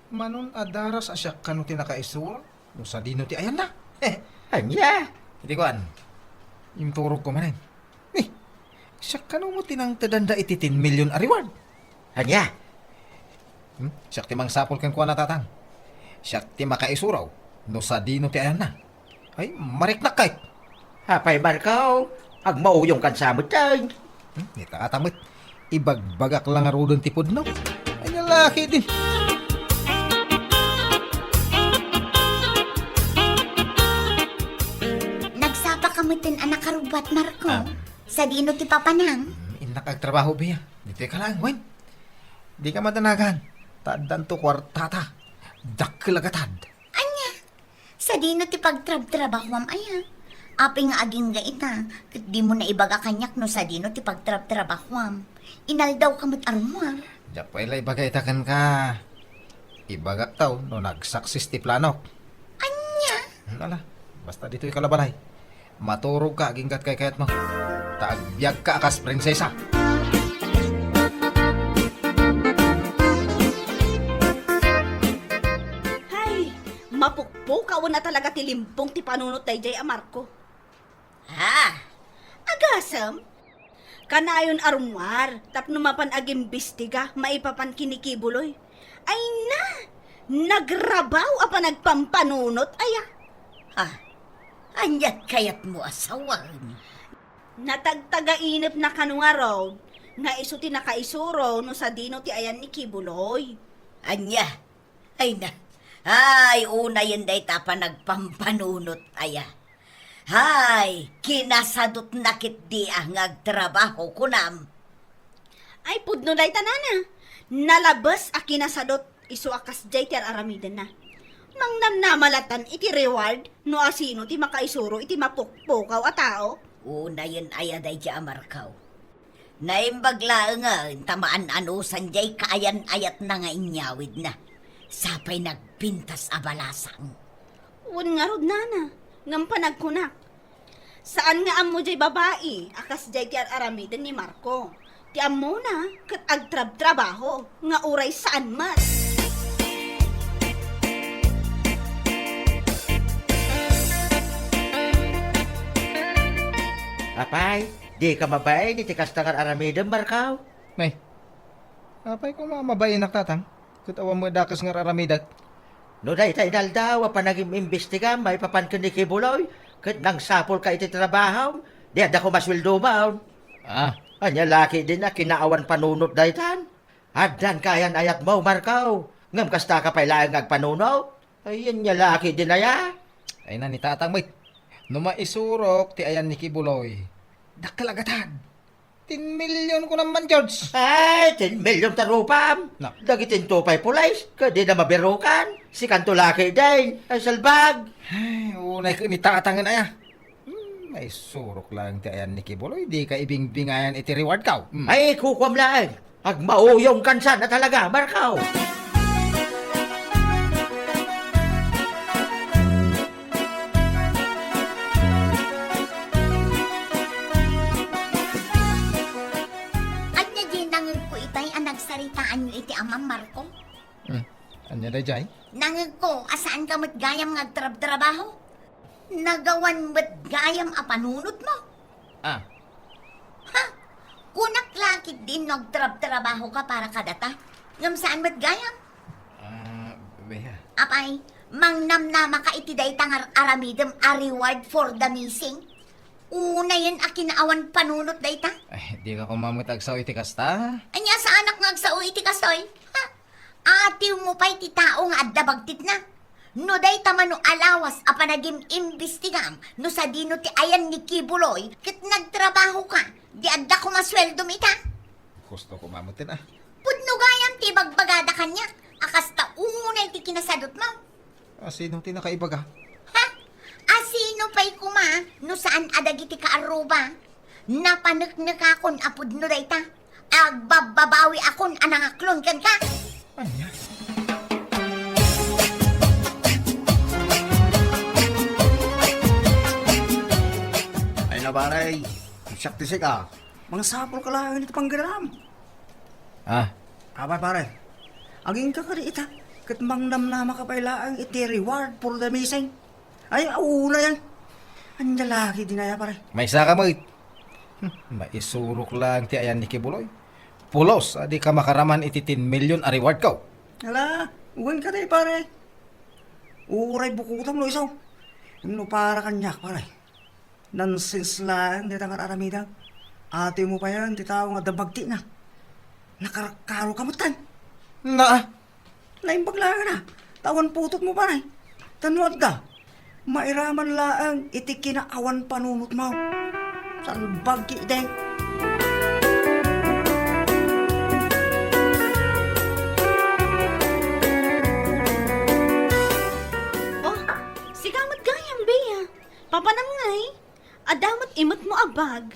Manon adaras asyak kano ti nakaisuro, no sa dino ti ayan na. Anya? Hindi ko an. Yung turog ko manin. Siyak kano mo tinang tadanda iti 10 million a reward. Anya? Siyak ti mang sapol kan kuha natatang. Siyak ti makaisuraw, no sa dino ti ayan na. Ay, mariknak kahit. Apay markaw, agmauyong kan samot tayo. Nita atamit. Ibagbagak lang arudon ti pudno. Ay, lalaki din. Nagsapa ka mo tin anak karubat, Marco. Sa dino ti papanang. Inak agtrabaho biya. Dito ka lang, Gwen. Di ka matanagan. Tadan to kwartata. Dakilagatad. Sa dino ti pagtrab-trabahwam aya. Aping nga aging gaita, kat di mo na ibaga kanyak no sa dino ti pagtrab-trabahwam. Inaldaw kamot arumwar. Japay lay bagaytakan ka. Ibagak taw no nagsaksis ti plano. Anya? Ala, basta dito'y kalabalay. Maturog ka aging kat kayat mo. Taagbyag ka akas prinsesa. Mapukpukaw na talaga ti limpong ti panunot day jay Marco. Ha? Agasam? Kanayon arumwar, tapno mapan agimbistiga, maipapan kinikibuloy. Ay na! Nagrabaw apa nagpampanunot, aya. Ha? Anyat kayat mo asawan. Natagtagainip na kanungaraw, nga iso ti nakaisuro no sa dino ti ayan ni Kibuloy. Anya? Ay na. Ay, una yun day tapa nagpampanunot aya. Hay, kinasadot nakit di ang agtrabaho kunam. Ay, pudno day tanana. Nalabas a kinasadot iso akas jay ti aramiden na. Mangnamnamalatan iti reward no asino ti makaisuro iti mapukpukaw a tao. Una yun aya day ti amarkaw. Naimbagla nga, tamaan anusan jay kaayan ayat na nga inyawid na. Sapay nagpintas abalasang. Un nga rod nana, ngam panagkunak. Saan nga amo jay babae, akas jay ti aramiden ni Marco. Ti amo na, kat agtrab-trabaho, nga uray saan mas. Apay, di ka mabay, di ti kastangan aramidem, Markaw. May, apay ko mamabayin naktatang. Kutawa mo dakas nga raramidat. No day tayo naldaw, pa naging imbestiga, may papan ka ni Kibuloy. Kat nang sapol ka iti trabaho, di ada ko maswildo maun. Anya laki din na kinaawan panunot daytan. Addan kayan ayat mo, Markaw. Ngam kasta ka pa'y laang agpanunot. Ayan niya laki din na ya. Ay na ni tatang, mate. No maisurok ti ayan ni Kibuloy. Dakalagatan. 10 million ko naman, George. Ay, 10 million tarupam. No. Dagitin tupay pulays. Kadi na mabirukan. Si kantulaki din. Ay, salbag. Ay, unay ko ni tatangan aya. May surok lang ti ayan ni Kibuloy. Di ka ibingbingayan iti reward ka. Ay, kukwam lang. Ag mauyong kansa na talaga, Markaw. Anya di nangig ko itay ang nagsaritaan niyo iti amang Marco. Anya da jay? Nangig ko, asaan ka matgayam nga trabaho? Nagawan matgayam a panunot mo? Ah, Ha? Kunak lakit din nagtrabaho ka para kadata? Ngam saan matgayam? beha. Apay, mangnamnama ka iti day tangar aramidem a reward for the missing? Una yun a kinaawan panunot day ta? Ay, di ka kumamutag sa iti kasta. Anya sa anak nga sa iti kasoy? Ha? Atiw mo pa iti tao nga adda bagtit na. No day tamano alawas a panagim imbestigam no sa dino ti ayan ni Kibuloy kit nagtrabaho ka di adda ko masweldo ita. Gusto ko mamutin ah. Pudno gayam ti bagbagada kanya akasta unay ti kinasadot mo. Sinong tinakaibaga? Ha? Asino pa'y kuma no saan adagiti kaaruba? Napaneknek akon apud no day ta. Agbababawi akon anangaklon kan ka. Anya? Ay na baray, sakti ka. Mga sapol ka lang ito panggaram. Ah, Abay pare, aging ka kari ita. Kat mangnamnama ka pa ilaang iti reward for the missing. Ay, auna yan. Ang lalaki din na pare. may isa ka mo. Maisurok lang ti ayan ni Kibuloy. Pulos, di ka makaraman iti 10 million a reward ka. Hala, uwan ka tayo pare. Uray bukutam no isaw. No para kanyak pare. Nonsense lang, di tangar aramida. Ate mo pa yan, di tao nga dabagti na. Nakarakaro kamutan. Na, Naimbag lang na. Tawan putot mo pare. Tanuad ka. Mairaman laang iti kinaawan panunot mo. Salbag ki deng. Oh, sigamat gayam, Bea. Papanam ngay. Adamat imot mo abag.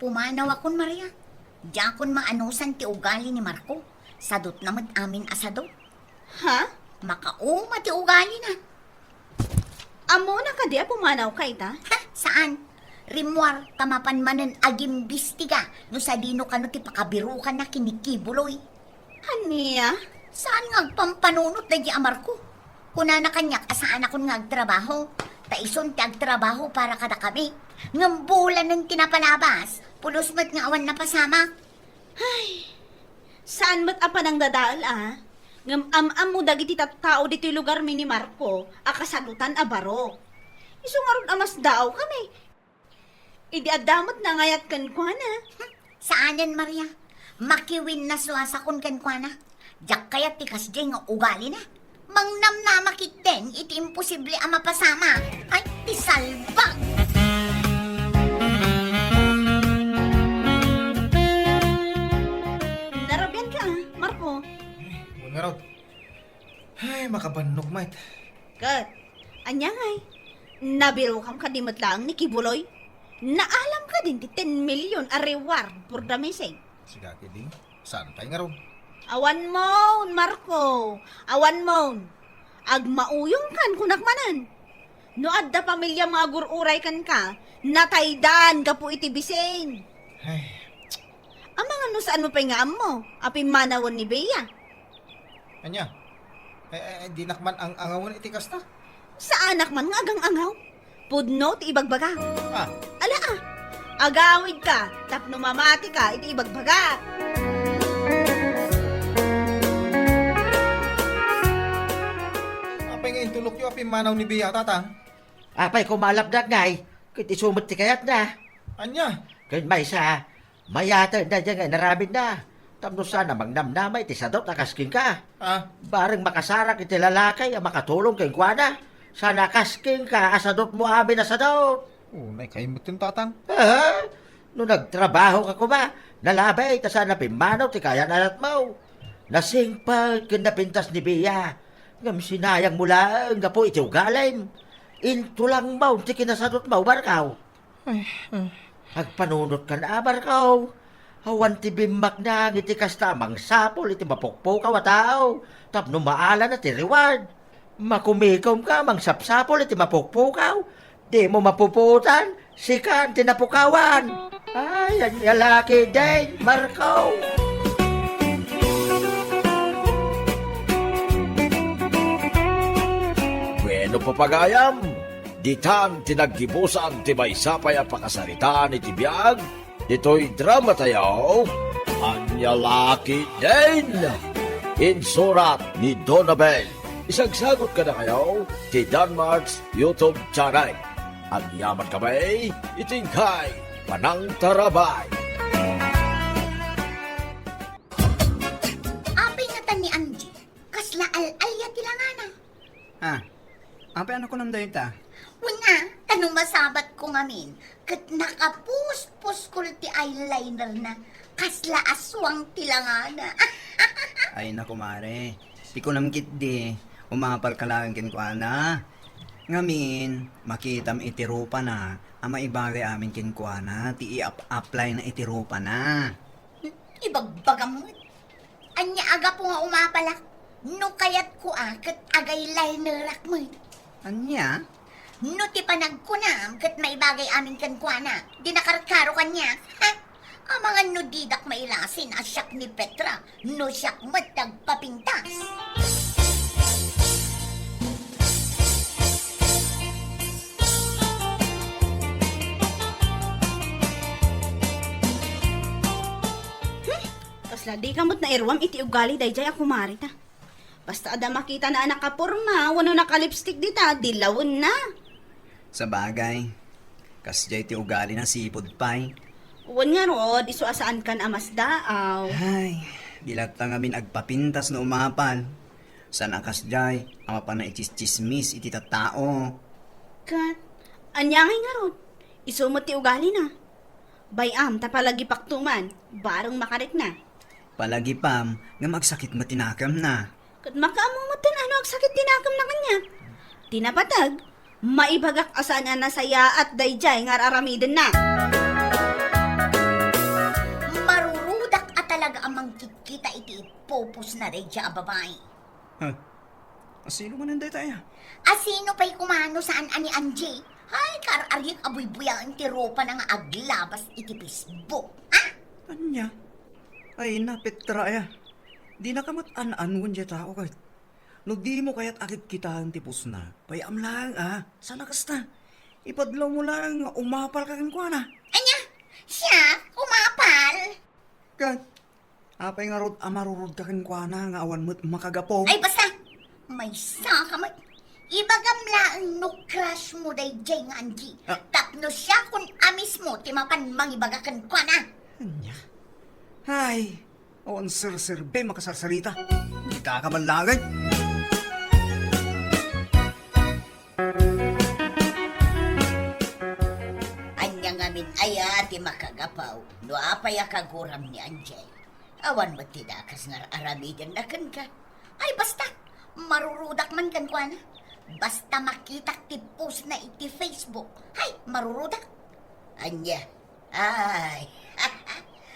Pumanaw akon Maria. Diakon maanusan ti ugali ni Marco. Sadot naman amin asadot. Ha? Makauma ti ugali na. Amo na ka di pumanaw kay ta? Ha? Saan? Rimwar, tamapan manen agimbistiga no sa dino kano ti pakabirukan na kinikibuloy. Haniya? Saan nga agpampanunot na di Marco? Kuna na kanyak asaan akong nga agtrabaho. Taison ti agtrabaho para kada kami. Ngambulan ng tinapalabas. Pulos mat nga awan na pasama. Saan mat apa nang dadaal ah? Ngam am mo dagiti tao dito lugar mi ni Marco, akasagutan a baro. Isungarod amas daw kami. Idi adamot na ngayat kan kuana. Saanan, Maria? Makiwin na suwasakon kan kwa na. Diyak kaya tikas di nga ugali na. Mangnam na makit din, iti imposible ang mapasama. Ay, ti salbag! Narabyan ka ah, Marco. nga raw. Ay, makabanok, mate. Kat, anya ngay. Nabiro kam kadimat lang ni Kibuloy. Naalam ka din ti 10 million a reward for the missing. Siga kidding. Saan tayo nga raw? Awan mo, Marco. Awan mo. Ag mauyong kan kunak manan. No adda pamilya mga gururay kan ka, nataydan ka po iti bising. Ay, Ang mga no saan mo pa nga mo, api manawan ni Bea. anya? Di nakman ang angawan iti kasta? Sa anak man nga agang angaw. Pudno ti ibagbaga. Ah, Ala ah, agawid ka, tapno mamati ka, iti ibagbaga. apay nga intulok yung api manaw ni Bia, tatang. Apay kumalap na ngay. Kit isumot ti kayat na. Anya? Kaya may sa mayata na dyan nga naramid na. Tapno sana magnamnamay ti sadot nakasking ka. Ah, Bareng makasarak iti lalakay ang makatulong kay kuana. Sana kasking ka asadot mo amin na sadot. unay kayo mo tatang. Ha? No nagtrabaho ka ko ba? Nalabay, ta sana pimanaw, ti kaya nalat mo. Lasing pa, kinapintas ni Bia. Ngam sinayang mula, nga po iti ugalim. Into lang mo, ti kinasadot mo, barkaw. Agpanunot ka na, barkaw. Hawan ti bimak na, iti kastamang sapol, iti mapukpukaw a tao. Tapno maala na ti reward. Makumikom ka, mang sapsapol, iti mapukpukaw. Di mo mapuputan, sikan tinapukawan. Ay, ang lalaki din, Marco. Bueno papagayam, ditan tinaggibusan ti maysapay a pakasaritaan iti biag, dito'y drama tayo, Anya Laki din. Insurat ni Donabel. Isagsagot ka na kayo ti Danmarks YouTube channel. Ang yaman kamay, itingkay, panang tarabay. Apay nga tan ni Angie, kasla al-alya tilangana. Apa ano ko nam dayon ta? Una, tanong masabat ko ngamin, kat nakapus-pus ko ti eyeliner na, kasla aswang tilangana. Ay naku mare, di ko namkit di, umapal ka lang kin ko ana. Ngamin, makitam itirupa na, ama ibagay amin kin ko ana, ti i-apply na itirupa na. Ibagbagam mo. Anya aga po nga umapalak, no kayat ko kat agay linerak mo. Anya? No ti panagkunam, kat may bagay amin kankwana, di nakarkaro kanya. Ha? Ang mga nudidak mailasin asyak ni Petra, no siyak matagpapintas. Kasla di kamot na irwam iti ugali dayjay ako marita. Basta ada makita na anak kapurma, wano naka-lipstick dita, dilawon na. Sa bagay, kasjay ti ugali na sipod pay. Wan nga rod, iso asaan kan amas daaw. Ay, dilat ta ngamin agpapintas na umapal. Sana kasjay, ama pa na itis-chismis iti tatao. Kat, anyangay nga rod, iso mo ti ugali na. Bayam, tapalagi paktuman, barang makarik na. Palagi pam, nga magsakit matinakam na. Kat makaamumatan ano ang sakit tinakam na kanya. Tinapatag, maibagak asaan na nasaya at dayjay nga aramiden na. Marurudak at talaga amang kikita iti ipopos na rin siya babae. Sino man nanday tayo? Asino pa'y kumano saan ani Angie? Ay, kararyang abuy-buyang ti ropa na nga aglabas iti Facebook. Ha? Anya? Ay na, Petra ya. Di na kamat an-anwan dya tao kahit. No di mo kaya't akit kita ang tipos na. Payam lang sana kasta. Ipadlaw mo lang, umapal ka ko na. Anya? Siya? Umapal? Kat, apay nga rod amarurod ka ko na nga awan mo't makagapo. Ay, basta! May saka mo. Ibagam laang no crush mo day jay nga Angie. Tapno siya kung amis mo, timapan mangibagakan kwa na. Anya? Ay, awan sir-sirbe makasarsarita. Di ka kamanlagay. Anya nga min aya ti makagapaw, no apay akaguram ni Angie. Awan mo tidakas nga aramidan na kan ka. Ay basta, marurudak man kan kwa na. Basta makita ti post na iti Facebook. Ay, marurudak. Anya, ay,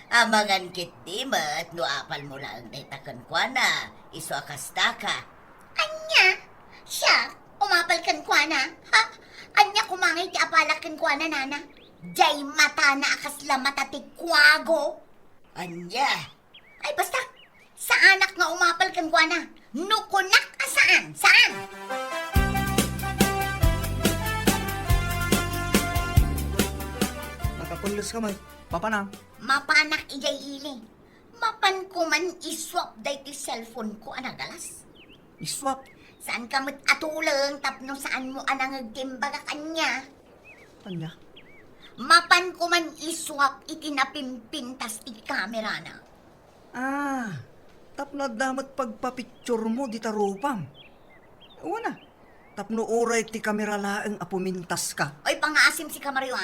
amangan kit di mat, no apal mo lang daytakan kwa na. Iso akasta ka. Anya, siya, umapal kan kwa na. Ha? Anya kumangay ti apalak kan kwa na nana. Jay mata na akasla mata ti kwago. Anya, ay basta, sa anak nga umapal kan kwa na. Nukunak asaan? Saan? Nakapulis ka may, papanang. Mapanak ijay ili. Mapan ko man iswap day ti cellphone ko anagalas. Iswap. Saan ka mo't atulang tapno saan mo anang agtimbaga kanya. Anya? Mapan ko man iswap itinapimpintas ti kamera na. Tapno damat pagpapicture mo di tarupam. Una, tapno oray ti kamera laeng apumintas ka. Oy, pangaasim si Kamaryo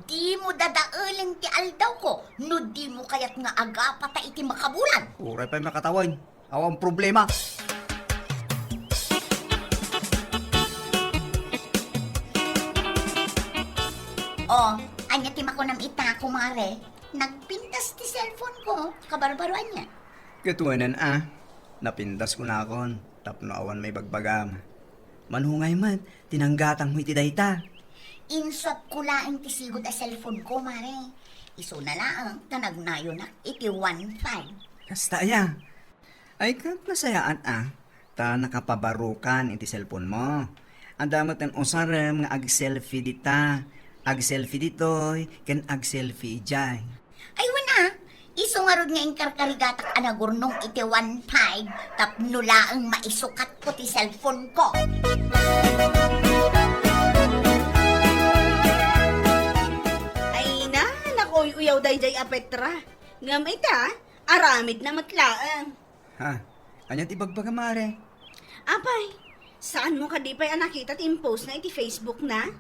Di mo dadauling ti aldaw ko, no di mo kayat nga aga pata iti makabulan. Uray pa makatawan. Awang problema. O, anya ti makunam ita ko mare, nagpintas ti cellphone ko, kabarbaruan niya. Katuanan napindas ko na akon. Tapno awan may bagbagam. Manhungay man, tinanggatang mo iti dayta. Insot ko laing ti sigod a cellphone ko mare. Iso na laang tanagnayo na iti 1.5. Kasta ya. Ay kat nasayaan ta nakapabarukan iti cellphone mo. Ang damat ang usarem nga ag-selfie dita. Ag-selfie ditoy, ken ag-selfie ijay. Ay wana, iso nga rod nga inkarkarigatak anagurnong iti 1.5 tapno laang maisukat ko ti cellphone ko. Ay na, nakoy uyaw dayjay a Petra. Ngam ita, aramid na matlaan. Ha? Anya ti bagbaga mare? Apay, saan mo kadipay ang nakita ti post na iti Facebook na?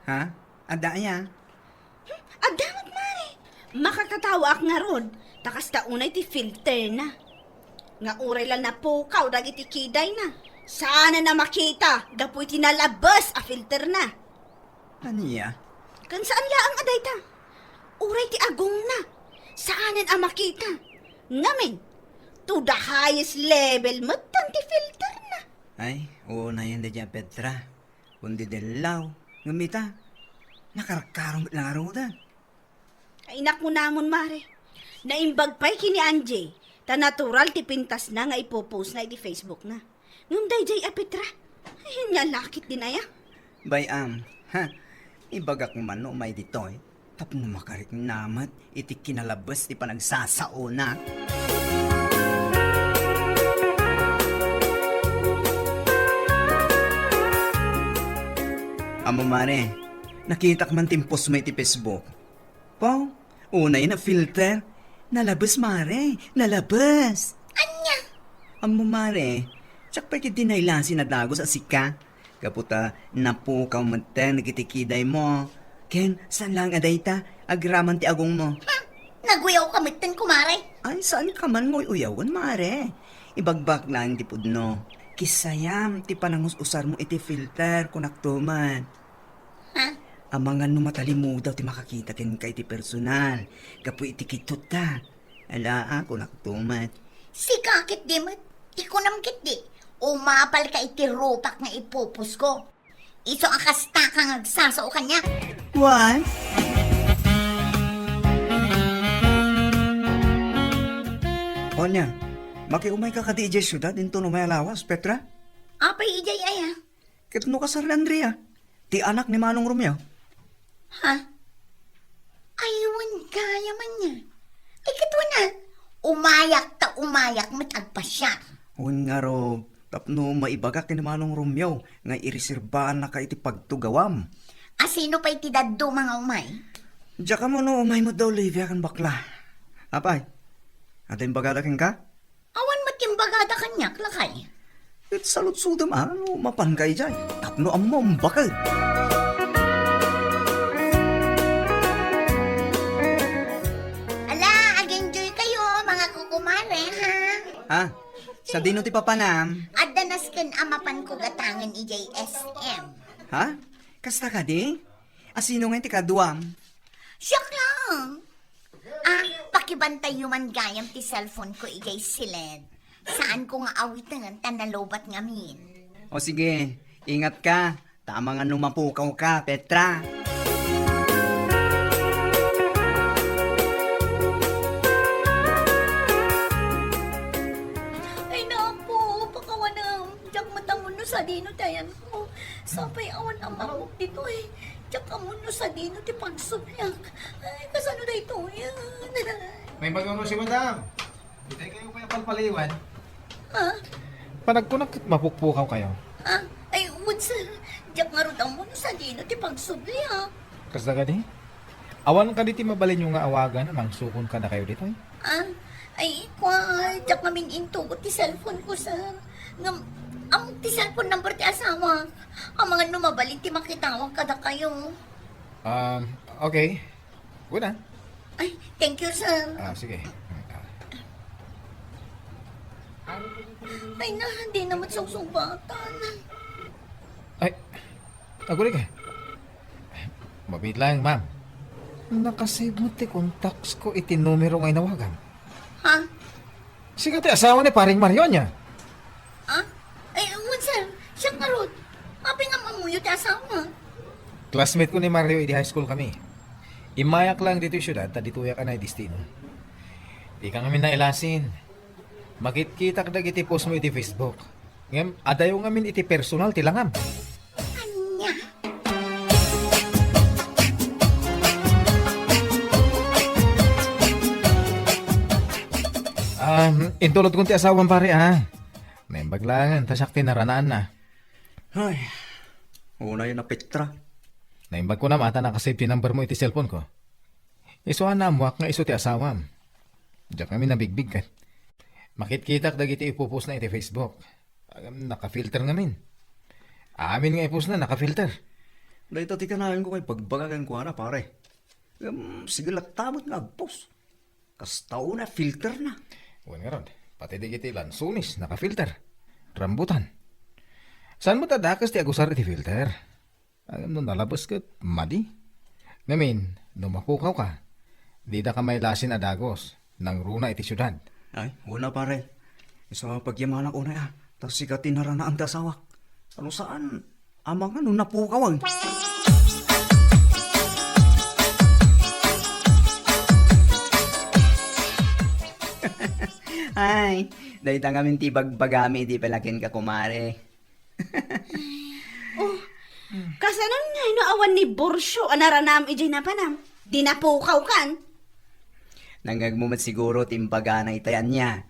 Ha? Ada ya? Adamat mare, makakatawa ak nga rod, takas ta unay ti filter na. Nga uray lang na pukaw dagiti kiday na. Sana na makita, gapoy tinalabas a filter na. Aniya? Kan saan laang aday ta? Uray ti agong na. Saanan a makita? Ngamin, to the highest level mo ti filter na. Ay, oo na yan dyan, Petra. Kundi dilaw, ngamita. Nakarkarong lang araw da. Ay naku namon mare. Naimbag pa'y kini Anjay. Ta natural ti pintas na nga ipopost na iti Facebook na. Ngum dayjay a Petra. Ay nya lakit din aya. Bayam, ha? Ibagak man no may ditoy. Tapno makarik namat, iti kinalabas ti panagsasao na. Amo mare, nakita man timpos mo iti Facebook. Pao, unay na filter. Nalabas mare, nalabas. Anya? Amo mare, tsak pa kiti nailasi na dagos asika. Kaputa, napukaw man tayo nagitikiday mo. Ken, saan lang aday ta? Agraman ti agong mo. Naguyaw kamitin ko mare. Ay, saan ka man mo'y uyawan, mare? Ibagbak lang ti pudno. Kisayam, ti panangus-usar mo iti filter kunaktuman. Ha? Amangan no matalimu daw ti makakita ken kay ti personal. Kapu iti kitut ta. Ala kunaktuman. Si kakit di mat, ikunam kit di. Umapal ka iti rupak nga ipupus ko. Iso akasta kang agsasao kanya. What? Onya, makiumay ka ka di ijay syudad into no may alawas, Petra? Apay ijay aya. Kitno ka sa Andrea, ti anak ni Manong Romeo. Ha? Aywan kaya man niya. Ay kito na. Umayak matagpa siya. Un nga ro, tapno maibagak ni Manong Romeo nga ireserbaan na ka iti pagtugawam. Asino pa iti daddo mga umay? Diya ka mo no umay mo daw Olivia kan bakla. Apay, atin bagadakin ka? Awan matimbagada kanya, lakay. It salut-sudam ano, mapangkay dyan. Tapno amom bakal. Ala, ag-enjoy kayo, mga kukumare, ha? Ha? Sa dino ti papanam? Adanas ken amapan ko gatangan EJSM. Ha? Kasta ka di? Asino nga ti kaduam? Siyak lang. Pakibantay yuman gayam ti cellphone ko igay silid. Saan ko nga awitan tanalobat ngamin. O sige, ingat ka. Tama nga numapukaw ka, Petra. Ay napo, pakawanam. Diyak matamon no sa dino tayan ko. Sapay awan ang mamok dito eh. Diyak amon no sa dino ti pagsubyak. Ay, kasano na ito yan? May magano si madam. Hindi kayo pa palpaliwan. Ha? Panagkunak mapukpukaw kayo. Ha? Ay, umod sir. Diyak nga rin amon no sa dino ti pagsubyak. Kasta ka di? Awan ka diti mabalin yung nga awagan, mang sukon ka na kayo dito eh. Ay, kwa, diyak namin into ko ti cellphone ko sir. Ang ti cellphone number ti asawa. Ang mga numabalin ti makitawag kada kayo. Okay. Una. Ay, thank you, sir. Sige. Ay na, hindi naman susubatan. Ay, aguli ka. Mabit lang, ma'am. Nakasave mo ti contacts ko iti numero nga inawagan. Ha? Sige ti asawa ni paring Mario niya. Ha? Ay, sir, siyang karot. Abi nga mamuyo ti asawa. Classmate ko ni Mario, di high school kami. Imayak lang dito yung syudad, dito ka na destino. Di ka kami nailasin. Makikita ka iti post mo iti Facebook. Ngam, adayo ngamin iti personal tilangam. Anya? Intulot kong ti asawang pare May baglangan, tasak tinaranaan na. Ay, una yun na Petra. Naimbag ko na mata nakasave ti number mo iti cellphone ko. Isuhan na amuak nga iso ti asawam. Diyan kami nabigbig ka. Makikita ka dagiti ipupos na iti Facebook. Naka-filter ngamin. Amin nga ipos na, naka-filter. Dahil tati kanahin ko kay pagbagagan ko na pare. Sige tamot nga agpos. Kastaw na, filter na. Huwag nga ron, pati digiti lansunis, naka-filter. Rambutan. Saan mo tadakas ti agusar iti filter? No nalabas ka, madi. Ngamin, numakukaw ka. Di da ka may lasin adagos. Nang runa iti syudad. Ay, una pare. Isa pagyamanak una Tapos sikat tinarana ang dasawak. Ano saan? Amang ano napukawan. Ay, dahil tangamin ti bagbagami di palakin ka kumare. Kasanon nga awan ni Borsyo anaranam ijay na panam. Di napukaw kan. Nanggagmumat siguro timbaga na itayan niya.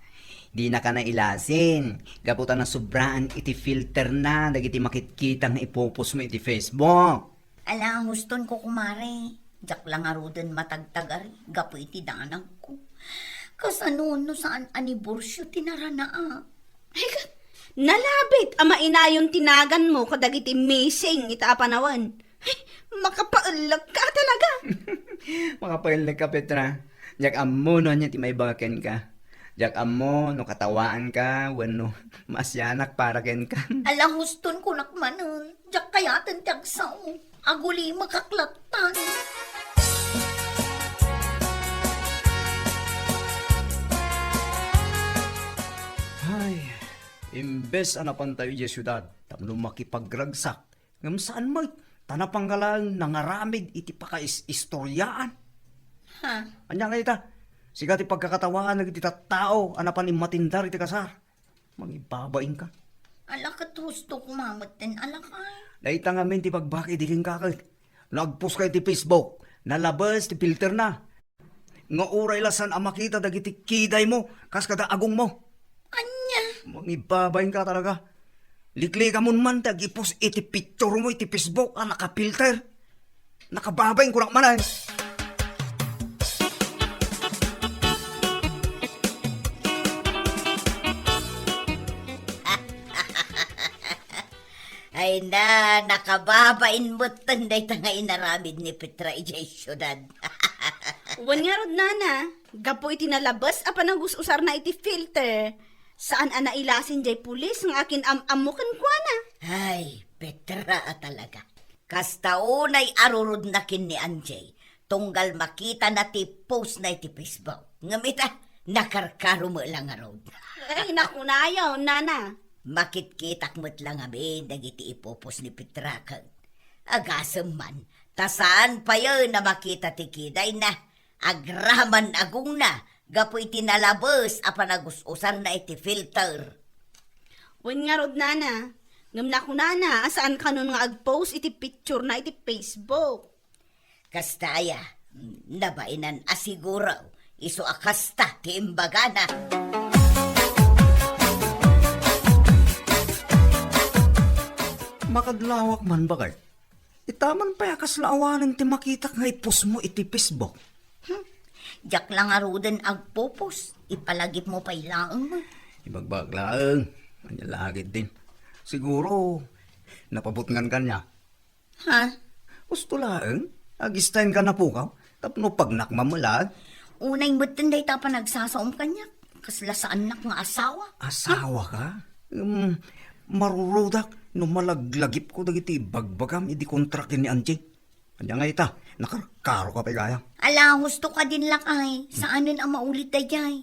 Di na ka na ilasin. Gaputan na sobraan iti filter na. Dagiti makitkita nga ipopos mo iti Facebook. Ala, huston ko kumare. Jak lang arudan matagtagari. Gapo iti danang ko. Kasano no saan aniborsyo tinarana Nalabit ama inayon tinagan mo kadagiti missing ita panawan. Ay, makapaulag ka talaga. Makapailag ka, Petra. Jak amo no niya ti may bagaken ka. Jak amo no katawaan ka. Wano masyanak para ken ka. Ala, huston ko nakmanon. Jak kayatan tiagsao. Aguli makaklatan. Ay, imbes anapan tayo di syudad, tapno makipagragsak. Ngam saan mo, tanapanggalang nangaramid iti pakaistoryaan. Ha? Anya nga ita, sigat ipagkakatawaan nag iti tao, anapan imatindar iti kasar. Mangibabain ka. Ala, kat husto kumamatin. Ala kay. Daita nga men ti pagbaki di kakit. Nagpus ka iti Facebook, nalabas ti filter na. Nga uray lasan ang makita dagiti kiday mo, kas kada agong mo. Anya? Mangibabain ka talaga. Likli ka mun man, tagipos iti picture mo, iti Facebook, nakapilter. Nakababain ko lang manay. Ay na, nakababain mo tanday tanga inaramid ni Petra ijay syudad. Wan nga rod nana, gapo iti nalabas apan nagususar na iti filter. Saan ana ilasin jay pulis ng akin amukan kwa na. Ay, Petra talaga. Kastaunay arurod na kin ni Anjay. Tunggal makita na ti post na iti Facebook. Ngamita, nakarkaro mo lang arod. Ay, nakunayaw, nana. Makitkitak mo't lang amin dagiti ipopos ni Petra kag agasem man. Tasaan pa yun na makita ti kiday na agraman agong na gapo iti nalabas apan agususar na iti filter. Wan nga rod nana, ngam na kunana asaan kanon nga agpost iti picture na iti Facebook. Kastaya, nabainan asiguraw iso akasta ti imbagana. Makadlawak man bagay. Itaman pa yakas laawanan ti makita nga ipos mo iti Facebook. Jak lang arudan agpopos, ipalagip mo pa ilang. Ibagbaglaang, kanya lagit din. Siguro, napabutngan ka niya. Ha? Gusto lang, Agistayin ka na po ka. Tapno pag nakmamalag. Unay mo tinday ta pa nagsasaom kanyak. Kasla sa anak nga asawa. Asawa ka? Marurudak. No malaglagip ko dagiti bagbagam idi kontrakin ni Angie. Kanya nga ita, nakarkaro ka pa gaya. Ala, husto ka din lakay. Saanin ang maulit dayay?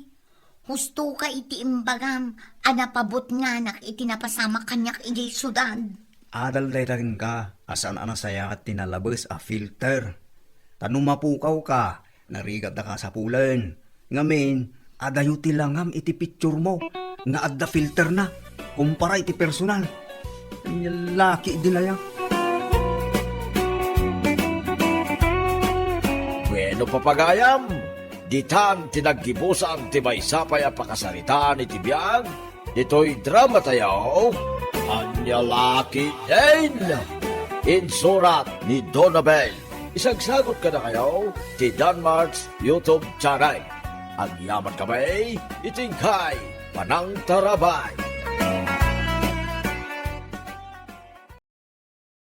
Husto ka iti imbagam. Anapabot nga nak itinapasama kanyak iti sudan. Adal day rin ka. Asan saya at tinalabas a filter. Tanong mapukaw ka. Narigat na ka sa pulan. Ngamin, adayo tilangam iti picture mo. Nga adda filter na. Kumpara iti personal. Laki din na yan. Bueno papagayam, ditan tinaggibusan ti maysapay a pakasaritaan iti biyag, dito'y drama tayo, Anya Laki Dane, insurat ni Donabel. Isagsagot ka na kayo ti Danmarks YouTube channel. Ang yaman kami, itingkay, Panang Tarabay.